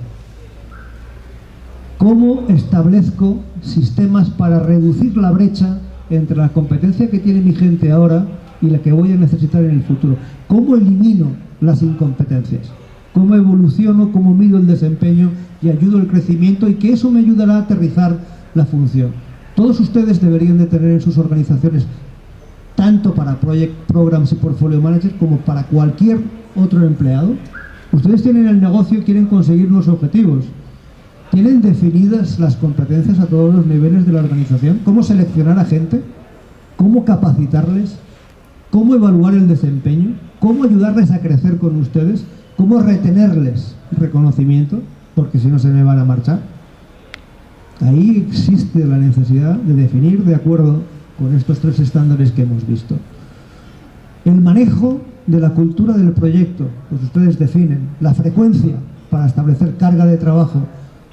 ¿Cómo establezco sistemas para reducir la brecha entre la competencia que tiene mi gente ahora y la que voy a necesitar en el futuro? ¿Cómo elimino las incompetencias? ¿Cómo evoluciono, cómo mido el desempeño y ayudo el crecimiento? Y que eso me ayudará a aterrizar la función. Todos ustedes deberían de tener en sus organizaciones tanto para Project Programs y Portfolio Manager como para cualquier otro empleado. Ustedes tienen el negocio y quieren conseguir los objetivos. ¿Tienen definidas las competencias a todos los niveles de la organización? ¿Cómo seleccionar a gente? ¿Cómo capacitarles? ¿Cómo evaluar el desempeño? ¿Cómo ayudarles a crecer con ustedes? ¿Cómo retenerles reconocimiento? Porque si no se me van a marchar. Ahí existe la necesidad de definir de acuerdo con estos 3 estándares que hemos visto. El manejo de la cultura del proyecto, pues ustedes definen la frecuencia para establecer carga de trabajo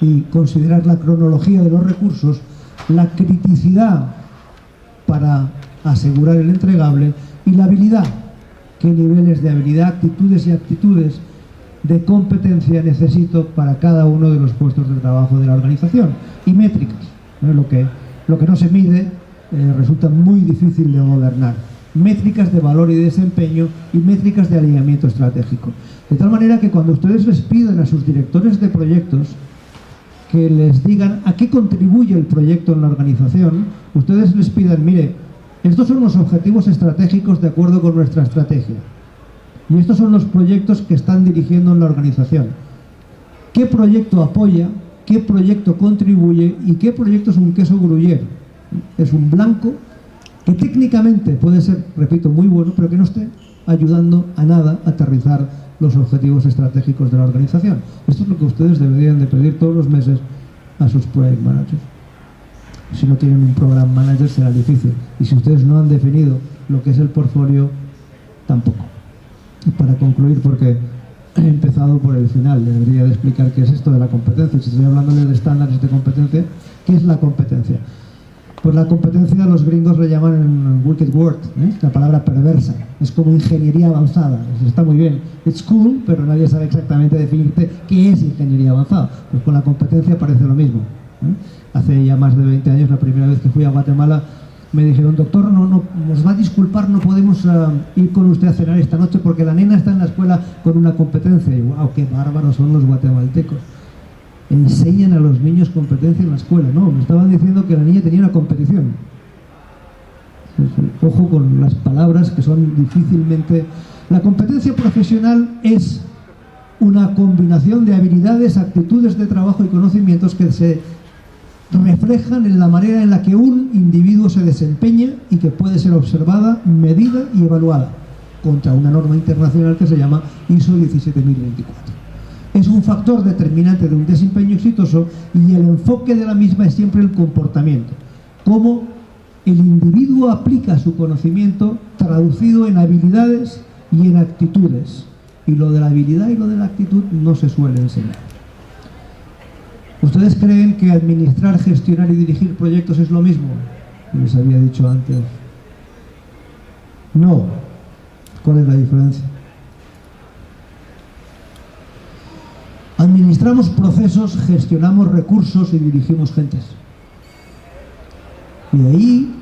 y considerar la cronología de los recursos, la criticidad para asegurar el entregable y la habilidad, qué niveles de habilidad, actitudes y actitudes de competencia necesito para cada uno de los puestos de trabajo de la organización, y métricas, ¿no? Lo que no se mide resulta muy difícil de gobernar. Métricas de valor y desempeño y métricas de alineamiento estratégico. De tal manera que cuando ustedes les pidan a sus directores de proyectos que les digan a qué contribuye el proyecto en la organización, ustedes les pidan, mire, estos son los objetivos estratégicos de acuerdo con nuestra estrategia. Y estos son los proyectos que están dirigiendo en la organización. ¿Qué proyecto apoya? ¿Qué proyecto contribuye? ¿Y qué proyecto es un queso gruyere? Es un blanco que técnicamente puede ser, repito, muy bueno, pero que no esté ayudando a nada a aterrizar los objetivos estratégicos de la organización. Esto es lo que ustedes deberían de pedir todos los meses a sus project managers. Si no tienen un program manager será difícil. Y si ustedes no han definido lo que es el portfolio, tampoco. Y para concluir, porque he empezado por el final, debería de explicar qué es esto de la competencia. Si estoy hablando de estándares de competencia, ¿qué es la competencia? Pues la competencia los gringos le llaman en wicked word, la palabra perversa. Es como ingeniería avanzada. Está muy bien, it's cool, pero nadie sabe exactamente definirte qué es ingeniería avanzada. Pues con la competencia parece lo mismo. Hace ya más de 20 años, la primera vez que fui a Guatemala, me dijeron, doctor, no, nos va a disculpar, no podemos ir con usted a cenar esta noche porque la nena está en la escuela con una competencia. Y wow, qué bárbaros son los guatemaltecos. Enseñan a los niños competencia en la escuela. No, me estaban diciendo que la niña tenía una competición. Ojo con las palabras que son difícilmente... La competencia profesional es una combinación de habilidades, actitudes de trabajo y conocimientos que se reflejan en la manera en la que un individuo se desempeña y que puede ser observada, medida y evaluada contra una norma internacional que se llama ISO 17024. Es un factor determinante de un desempeño exitoso y el enfoque de la misma es siempre el comportamiento. Cómo el individuo aplica su conocimiento traducido en habilidades y en actitudes. Y lo de la habilidad y lo de la actitud no se suele enseñar. ¿Ustedes creen que administrar, gestionar y dirigir proyectos es lo mismo? Les había dicho antes. No. ¿Cuál es la diferencia? Administramos procesos, gestionamos recursos y dirigimos gentes. Y de ahí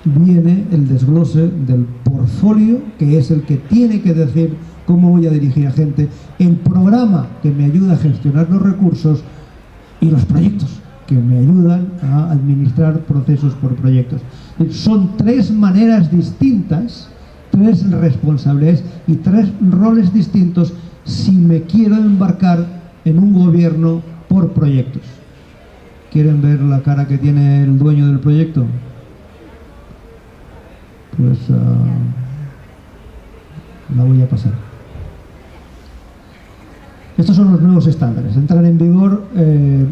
viene el desglose del portfolio, que es el que tiene que decir cómo voy a dirigir a gente, el programa que me ayuda a gestionar los recursos y los proyectos que me ayudan a administrar procesos por proyectos. Son 3 maneras distintas, 3 responsabilidades y 3 roles distintos si me quiero embarcar en un gobierno por proyectos. ¿Quieren ver la cara que tiene el dueño del proyecto? Pues la voy a pasar. Estos son los nuevos estándares. Entran en vigor,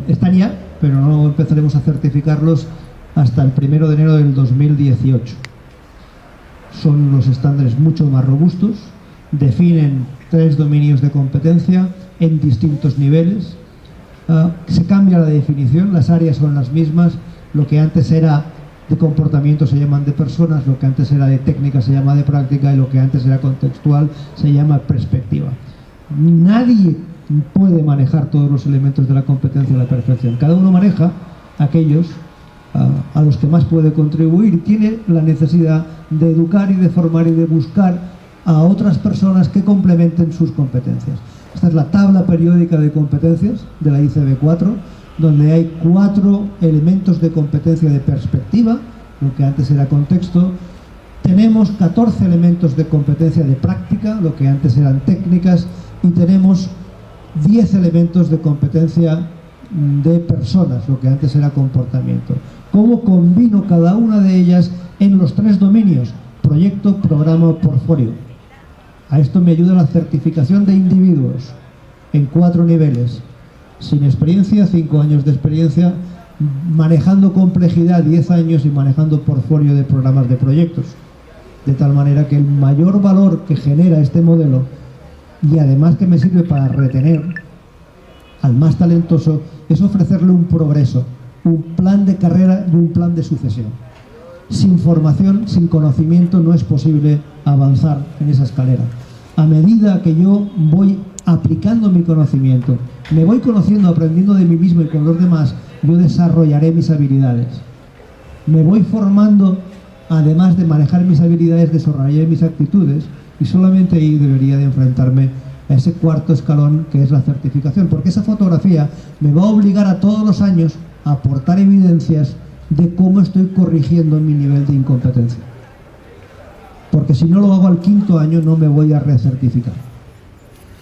están ya, pero no empezaremos a certificarlos hasta el 1 de enero del 2018. Son unos estándares mucho más robustos, definen 3 dominios de competencia en distintos niveles. Se cambia la definición, las áreas son las mismas. Lo que antes era de comportamiento se llaman de personas, lo que antes era de técnica se llama de práctica y lo que antes era contextual se llama perspectiva. Nadie puede manejar todos los elementos de la competencia a la perfección. Cada uno maneja aquellos a los que más puede contribuir y tiene la necesidad de educar y de formar y de buscar a otras personas que complementen sus competencias. Esta es la tabla periódica de competencias de la ICB4, donde hay 4 elementos de competencia de perspectiva, lo que antes era contexto, Tenemos 14 elementos de competencia de práctica, lo que antes eran técnicas, y tenemos 10 elementos de competencia de personas, lo que antes era comportamiento. ¿Cómo combino cada una de ellas en los 3 dominios? Proyecto, programa o portfolio. A esto me ayuda la certificación de individuos en 4 niveles. Sin experiencia, 5 años de experiencia, manejando complejidad 10 años y manejando portfolio de programas de proyectos. De tal manera que el mayor valor que genera este modelo, y además que me sirve para retener al más talentoso, es ofrecerle un progreso, un plan de carrera y un plan de sucesión. Sin formación, sin conocimiento, no es posible avanzar en esa escalera. A medida que yo voy aplicando mi conocimiento, me voy conociendo, aprendiendo de mí mismo y con los demás, yo desarrollaré mis habilidades. Me voy formando, además de manejar mis habilidades, desarrollaré mis actitudes, y solamente ahí debería de enfrentarme a ese 4.º escalón, que es la certificación, porque esa fotografía me va a obligar a todos los años a aportar evidencias de cómo estoy corrigiendo mi nivel de incompetencia. Porque si no lo hago al 5.º año no me voy a recertificar.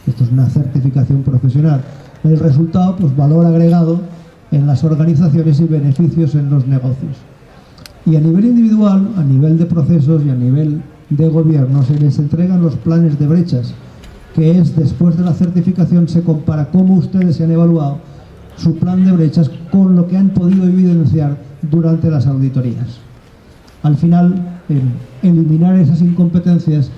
Esto es una certificación profesional. El resultado, pues valor agregado en las organizaciones y beneficios en los negocios. Y a nivel individual, a nivel de procesos y a nivel de gobierno, se les entregan los planes de brechas, que es, después de la certificación, se compara cómo ustedes se han evaluado su plan de brechas con lo que han podido evidenciar durante las auditorías. Al final, eliminar esas incompetencias,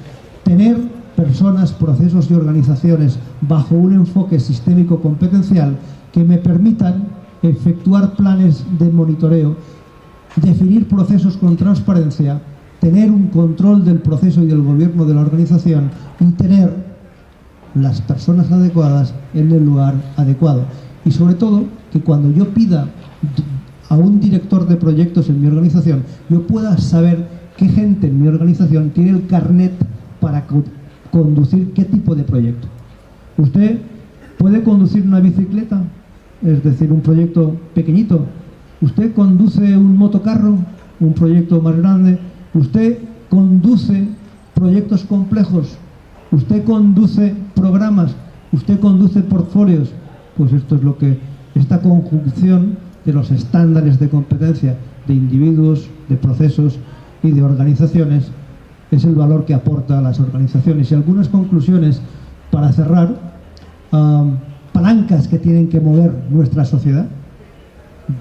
tener personas, procesos y organizaciones bajo un enfoque sistémico competencial que me permitan efectuar planes de monitoreo, definir procesos con transparencia, tener un control del proceso y del gobierno de la organización y tener las personas adecuadas en el lugar adecuado. Y sobre todo, que cuando yo pida a un director de proyectos en mi organización, yo pueda saber qué gente en mi organización tiene el carnet para conducir qué tipo de proyecto. ¿Usted puede conducir una bicicleta? Es decir, un proyecto pequeñito. ¿Usted conduce un motocarro? Un proyecto más grande. ¿Usted conduce proyectos complejos? ¿Usted conduce programas? ¿Usted conduce portfolios? Pues esto es lo que esta conjunción de los estándares de competencia de individuos, de procesos y de organizaciones es el valor que aporta a las organizaciones. Y algunas conclusiones para cerrar, palancas que tienen que mover nuestra sociedad.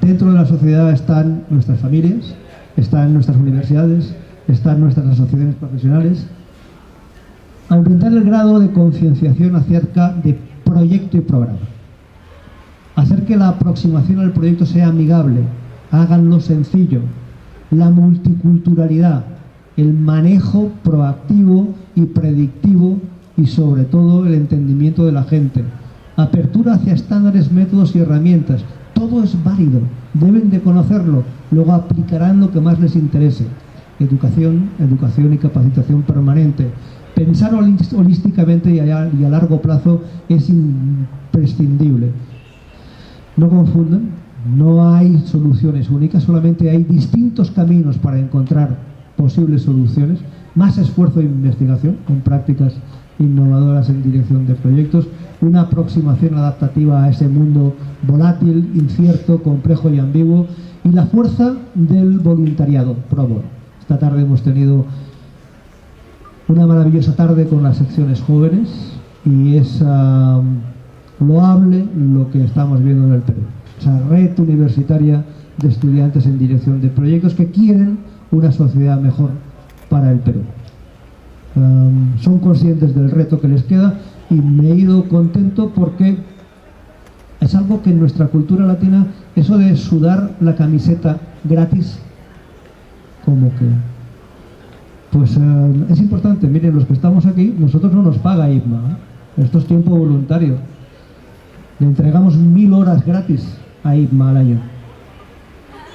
Dentro de la sociedad están nuestras familias, están nuestras universidades, están nuestras asociaciones profesionales. Aumentar el grado de concienciación acerca de proyecto y programa. Hacer que la aproximación al proyecto sea amigable, háganlo sencillo. La multiculturalidad, el manejo proactivo y predictivo y sobre todo el entendimiento de la gente. Apertura hacia estándares, métodos y herramientas. Todo es válido, deben de conocerlo, luego aplicarán lo que más les interese. Educación, educación y capacitación permanente. Pensar holísticamente y a largo plazo es imprescindible. No confundan, no hay soluciones únicas, solamente hay distintos caminos para encontrar posibles soluciones, más esfuerzo e investigación con prácticas innovadoras en dirección de proyectos, una aproximación adaptativa a ese mundo volátil, incierto, complejo y ambiguo, y la fuerza del voluntariado pro bono. Esta tarde hemos tenido una maravillosa tarde con las secciones jóvenes y es loable lo que estamos viendo en el Perú. Esa red universitaria de estudiantes en dirección de proyectos que quieren una sociedad mejor para el Perú. Son conscientes del reto que les queda y me he ido contento porque es algo que en nuestra cultura latina, eso de sudar la camiseta gratis, como que pues es importante. Miren, los que estamos aquí, nosotros no nos paga IPMA, ¿eh? Esto es tiempo voluntario. Le entregamos 1000 horas gratis a IPMA al año.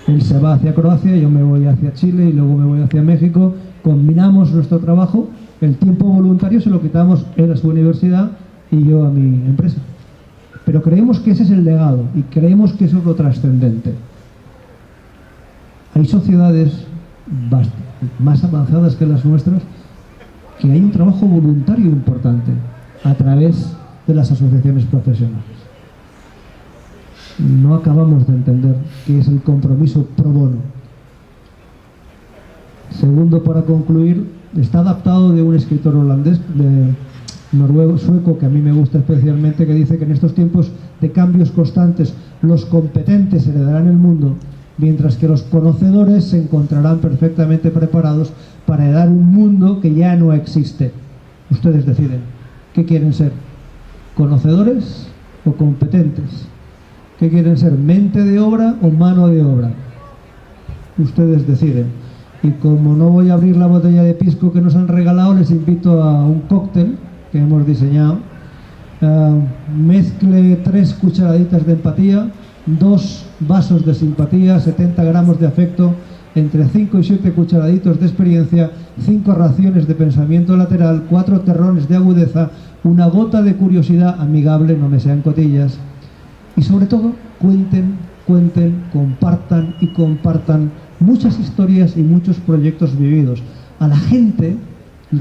Él se va hacia Croacia, yo me voy hacia Chile y luego me voy hacia México. Combinamos nuestro trabajo, el tiempo voluntario se lo quitamos él a su universidad y yo a mi empresa. Pero creemos que ese es el legado y creemos que eso es lo trascendente. Hay sociedades vastas más avanzadas que las nuestras, que hay un trabajo voluntario importante a través de las asociaciones profesionales. No acabamos de entender qué es el compromiso pro bono. Segundo, para concluir, está adaptado de un escritor holandés, sueco, que a mí me gusta especialmente, que dice que en estos tiempos de cambios constantes los competentes heredarán el mundo, mientras que los conocedores se encontrarán perfectamente preparados para heredar un mundo que ya no existe. Ustedes deciden. ¿Qué quieren ser? ¿Conocedores o competentes? ¿Qué quieren ser? ¿Mente de obra o mano de obra? Ustedes deciden. Y como no voy a abrir la botella de pisco que nos han regalado, les invito a un cóctel que hemos diseñado. Mezcle 3 cucharaditas de empatía, 2 vasos de simpatía, 70 gramos de afecto, entre 5 y 7 cucharaditos de experiencia, 5 raciones de pensamiento lateral, 4 terrones de agudeza, una gota de curiosidad amigable, no me sean cotillas. Y sobre todo, cuenten, compartan y compartan muchas historias y muchos proyectos vividos. A la gente,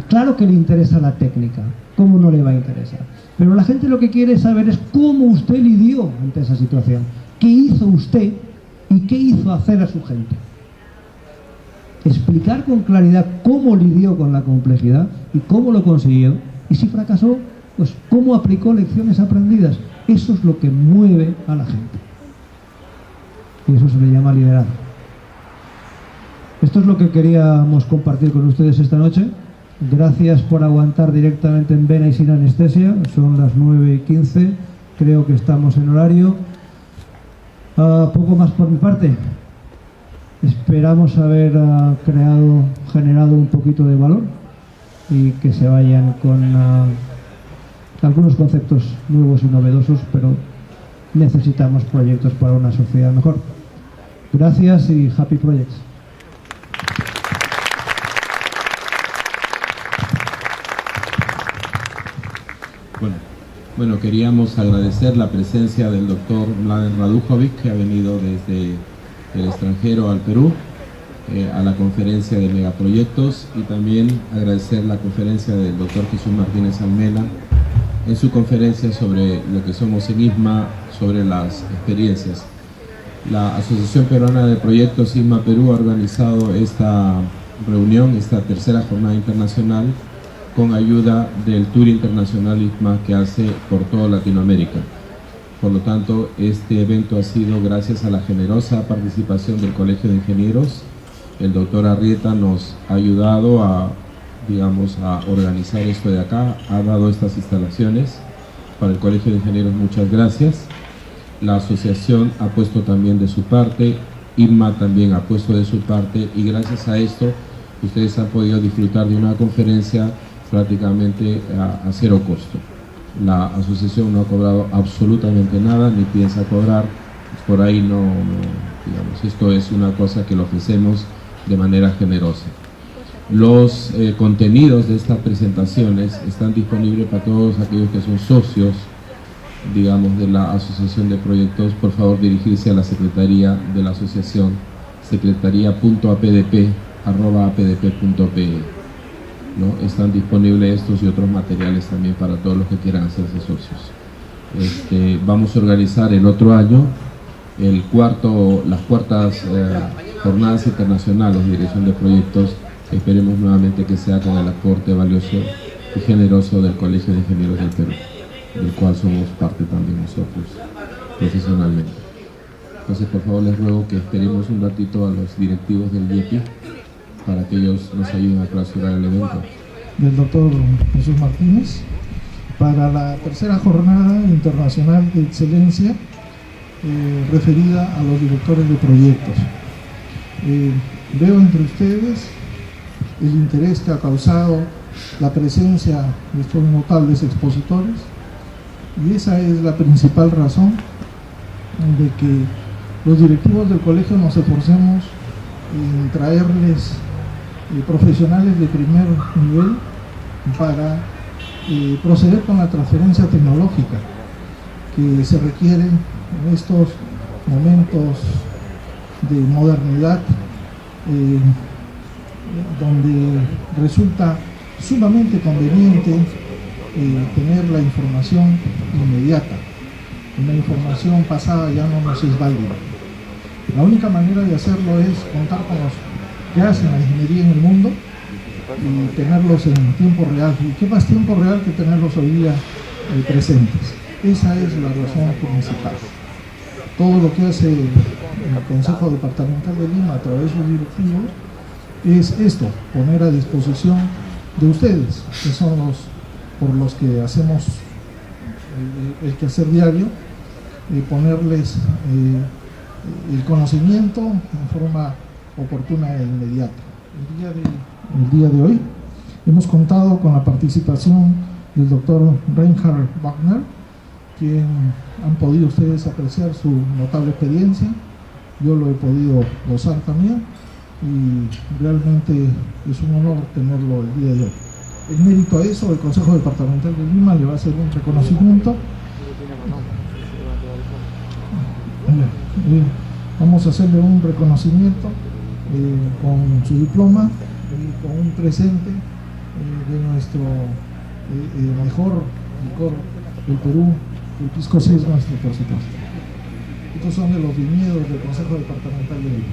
claro que le interesa la técnica, ¿cómo no le va a interesar? Pero la gente lo que quiere saber es cómo usted lidió ante esa situación, qué hizo usted y qué hizo hacer a su gente. Explicar con claridad cómo lidió con la complejidad y cómo lo consiguió, y si fracasó, pues cómo aplicó lecciones aprendidas. Eso es lo que mueve a la gente. Y eso se le llama liderazgo. Esto es lo que queríamos compartir con ustedes esta noche. Gracias por aguantar directamente en vena y sin anestesia. Son las 9:15. Creo que estamos en horario. Poco más por mi parte. Esperamos haber generado un poquito de valor y que se vayan con algunos conceptos nuevos y novedosos, pero necesitamos proyectos para una sociedad mejor. Gracias y happy projects. Bueno, queríamos agradecer la presencia del doctor Mladen Radujovic, que ha venido desde el extranjero al Perú, a la conferencia de megaproyectos, y también agradecer la conferencia del doctor Jesús Martínez Almela en su conferencia sobre lo que somos en ISMA, sobre las experiencias. La Asociación Peruana de Proyectos ISMA Perú ha organizado esta reunión, esta tercera jornada internacional, con ayuda del Tour Internacional ISMA que hace por toda Latinoamérica. Por lo tanto, este evento ha sido gracias a la generosa participación del Colegio de Ingenieros. El doctor Arrieta nos ha ayudado a organizar esto de acá, ha dado estas instalaciones para el Colegio de Ingenieros. Muchas gracias. La asociación ha puesto también de su parte, ISMA también ha puesto de su parte, y gracias a esto ustedes han podido disfrutar de una conferencia prácticamente a cero costo. La asociación no ha cobrado absolutamente nada, ni piensa cobrar. Por ahí esto es una cosa que lo ofrecemos de manera generosa. Los contenidos de estas presentaciones están disponibles para todos aquellos que son socios, de la Asociación de Proyectos. Por favor, dirigirse a la Secretaría de la Asociación, secretaría.apdp@apdp.pe. Están disponibles estos y otros materiales también para todos los que quieran hacerse socios. Vamos a organizar el otro año las cuartas jornadas internacionales de dirección de proyectos. Esperemos nuevamente que sea con el aporte valioso y generoso del Colegio de Ingenieros del Perú, del cual somos parte también nosotros profesionalmente. Entonces, por favor, les ruego que esperemos un ratito a los directivos del IEPI para que ellos nos ayuden a clausurar el evento. Del doctor Jesús Martínez, para la tercera jornada internacional de excelencia referida a los directores de proyectos. Veo entre ustedes el interés que ha causado la presencia de estos notables expositores, y esa es la principal razón de que los directivos del colegio nos esforcemos en traerles profesionales de primer nivel para proceder con la transferencia tecnológica que se requiere en estos momentos de modernidad donde resulta sumamente conveniente tener la información inmediata. Una información pasada ya no nos es válida. La única manera de hacerlo es contar con los que hacen la ingeniería en el mundo y tenerlos en tiempo real. ¿Y qué más tiempo real que tenerlos hoy día presentes? Esa es la razón principal. Todo lo que hace el Consejo Departamental de Lima a través de sus directivos es esto, poner a disposición de ustedes, que son los por los que hacemos el quehacer diario, ponerles el conocimiento en forma oportuna e inmediata. El día de hoy hemos contado con la participación del doctor Reinhard Wagner, quien han podido ustedes apreciar su notable experiencia. Yo lo he podido gozar también y realmente es un honor tenerlo el día de hoy. En mérito a eso, el Consejo Departamental de Lima le va a hacer un reconocimiento. Vamos a hacerle un reconocimiento con su diploma y con un presente de nuestro mejor licor del Perú, el pisco es nuestro, por supuesto. Estos son de los viñedos del Consejo Departamental de Lima.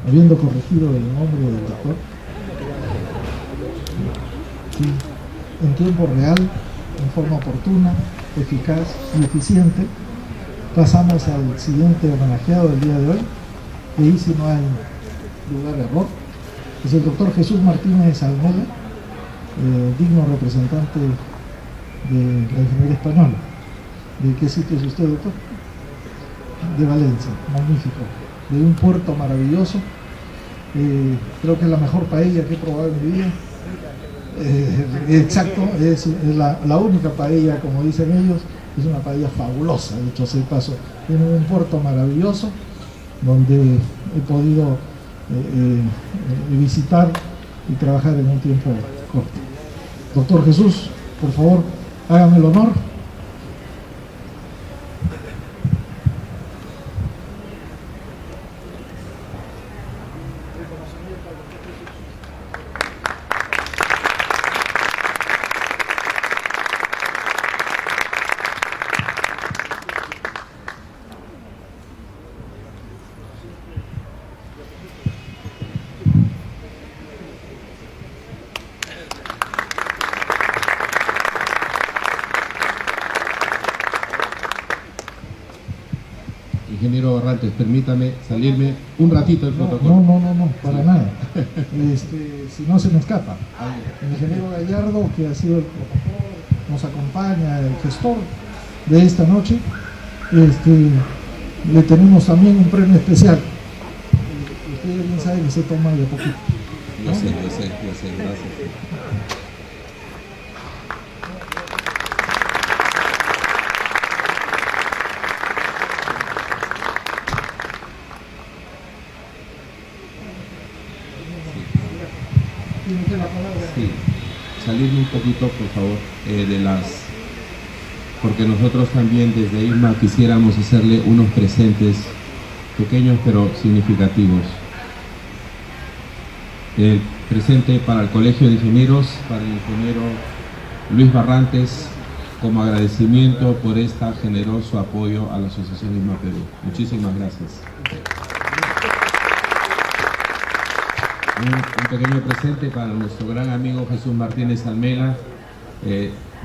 Habiendo corregido el nombre del doctor, sí, en tiempo real, en forma oportuna, eficaz y eficiente, pasamos al siguiente homenajeado del día de hoy, y ahí sí no hay lugar de error. Es el doctor Jesús Martínez Almela, digno representante de la ingeniería española. ¿De qué sitio es usted, doctor? De Valencia, magnífico, de un puerto maravilloso. Creo que es la mejor paella que he probado en mi vida. Exacto, es la única paella, como dicen ellos, es una paella fabulosa, de hecho sea de paso. Tiene un puerto maravilloso donde he podido visitar y trabajar en un tiempo corto. Doctor Jesús, por favor, hágame el honor. Ingeniero Barrantes, permítame salirme un ratito del protocolo. No, para nada. Si no se me escapa. El ingeniero Gallardo, que ha sido el protocolo, nos acompaña, el gestor de esta noche, le tenemos también un premio especial. Ustedes bien saben que se toma de poquito. Yo sé, gracias. Sí, salirme un poquito, por favor, porque nosotros también desde ILMA quisiéramos hacerle unos presentes pequeños pero significativos. El presente para el Colegio de Ingenieros, para el ingeniero Luis Barrantes, como agradecimiento por este generoso apoyo a la Asociación ILMA Perú. Muchísimas gracias. Un pequeño presente para nuestro gran amigo Jesús Martínez Almela.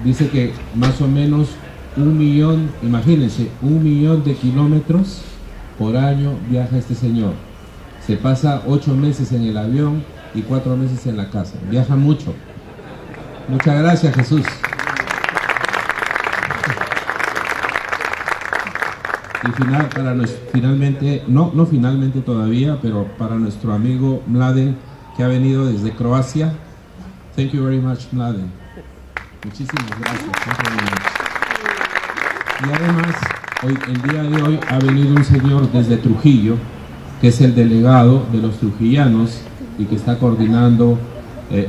Dice que más o menos 1 millón, imagínense, 1 millón de kilómetros por año viaja este señor. Se pasa 8 meses en el avión y 4 meses en la casa. Viaja mucho. Muchas gracias, Jesús. Y finalmente, no finalmente todavía, pero para nuestro amigo Mladen, que ha venido desde Croacia. Thank you very much, Mladen. Muchísimas gracias. Y además, el día de hoy ha venido un señor desde Trujillo, que es el delegado de los trujillanos y que está coordinando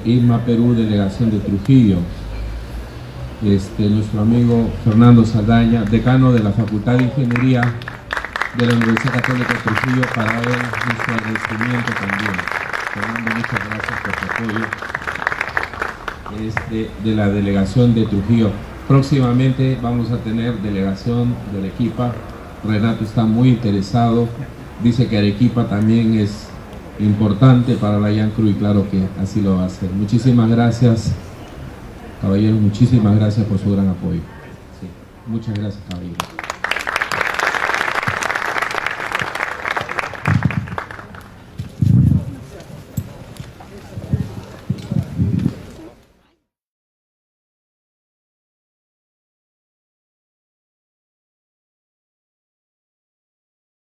IRMA Perú, delegación de Trujillo. Nuestro amigo Fernando Saldaña, decano de la Facultad de Ingeniería de la Universidad Católica de Trujillo, para él nuestro agradecimiento también. Fernando, muchas gracias por tu apoyo. De la delegación de Trujillo. Próximamente vamos a tener delegación de Arequipa. Renato está muy interesado, dice que Arequipa también es importante para la Yancru y claro que así lo va a hacer. Muchísimas gracias, caballeros, muchísimas gracias por su gran apoyo. Sí, muchas gracias, caballeros.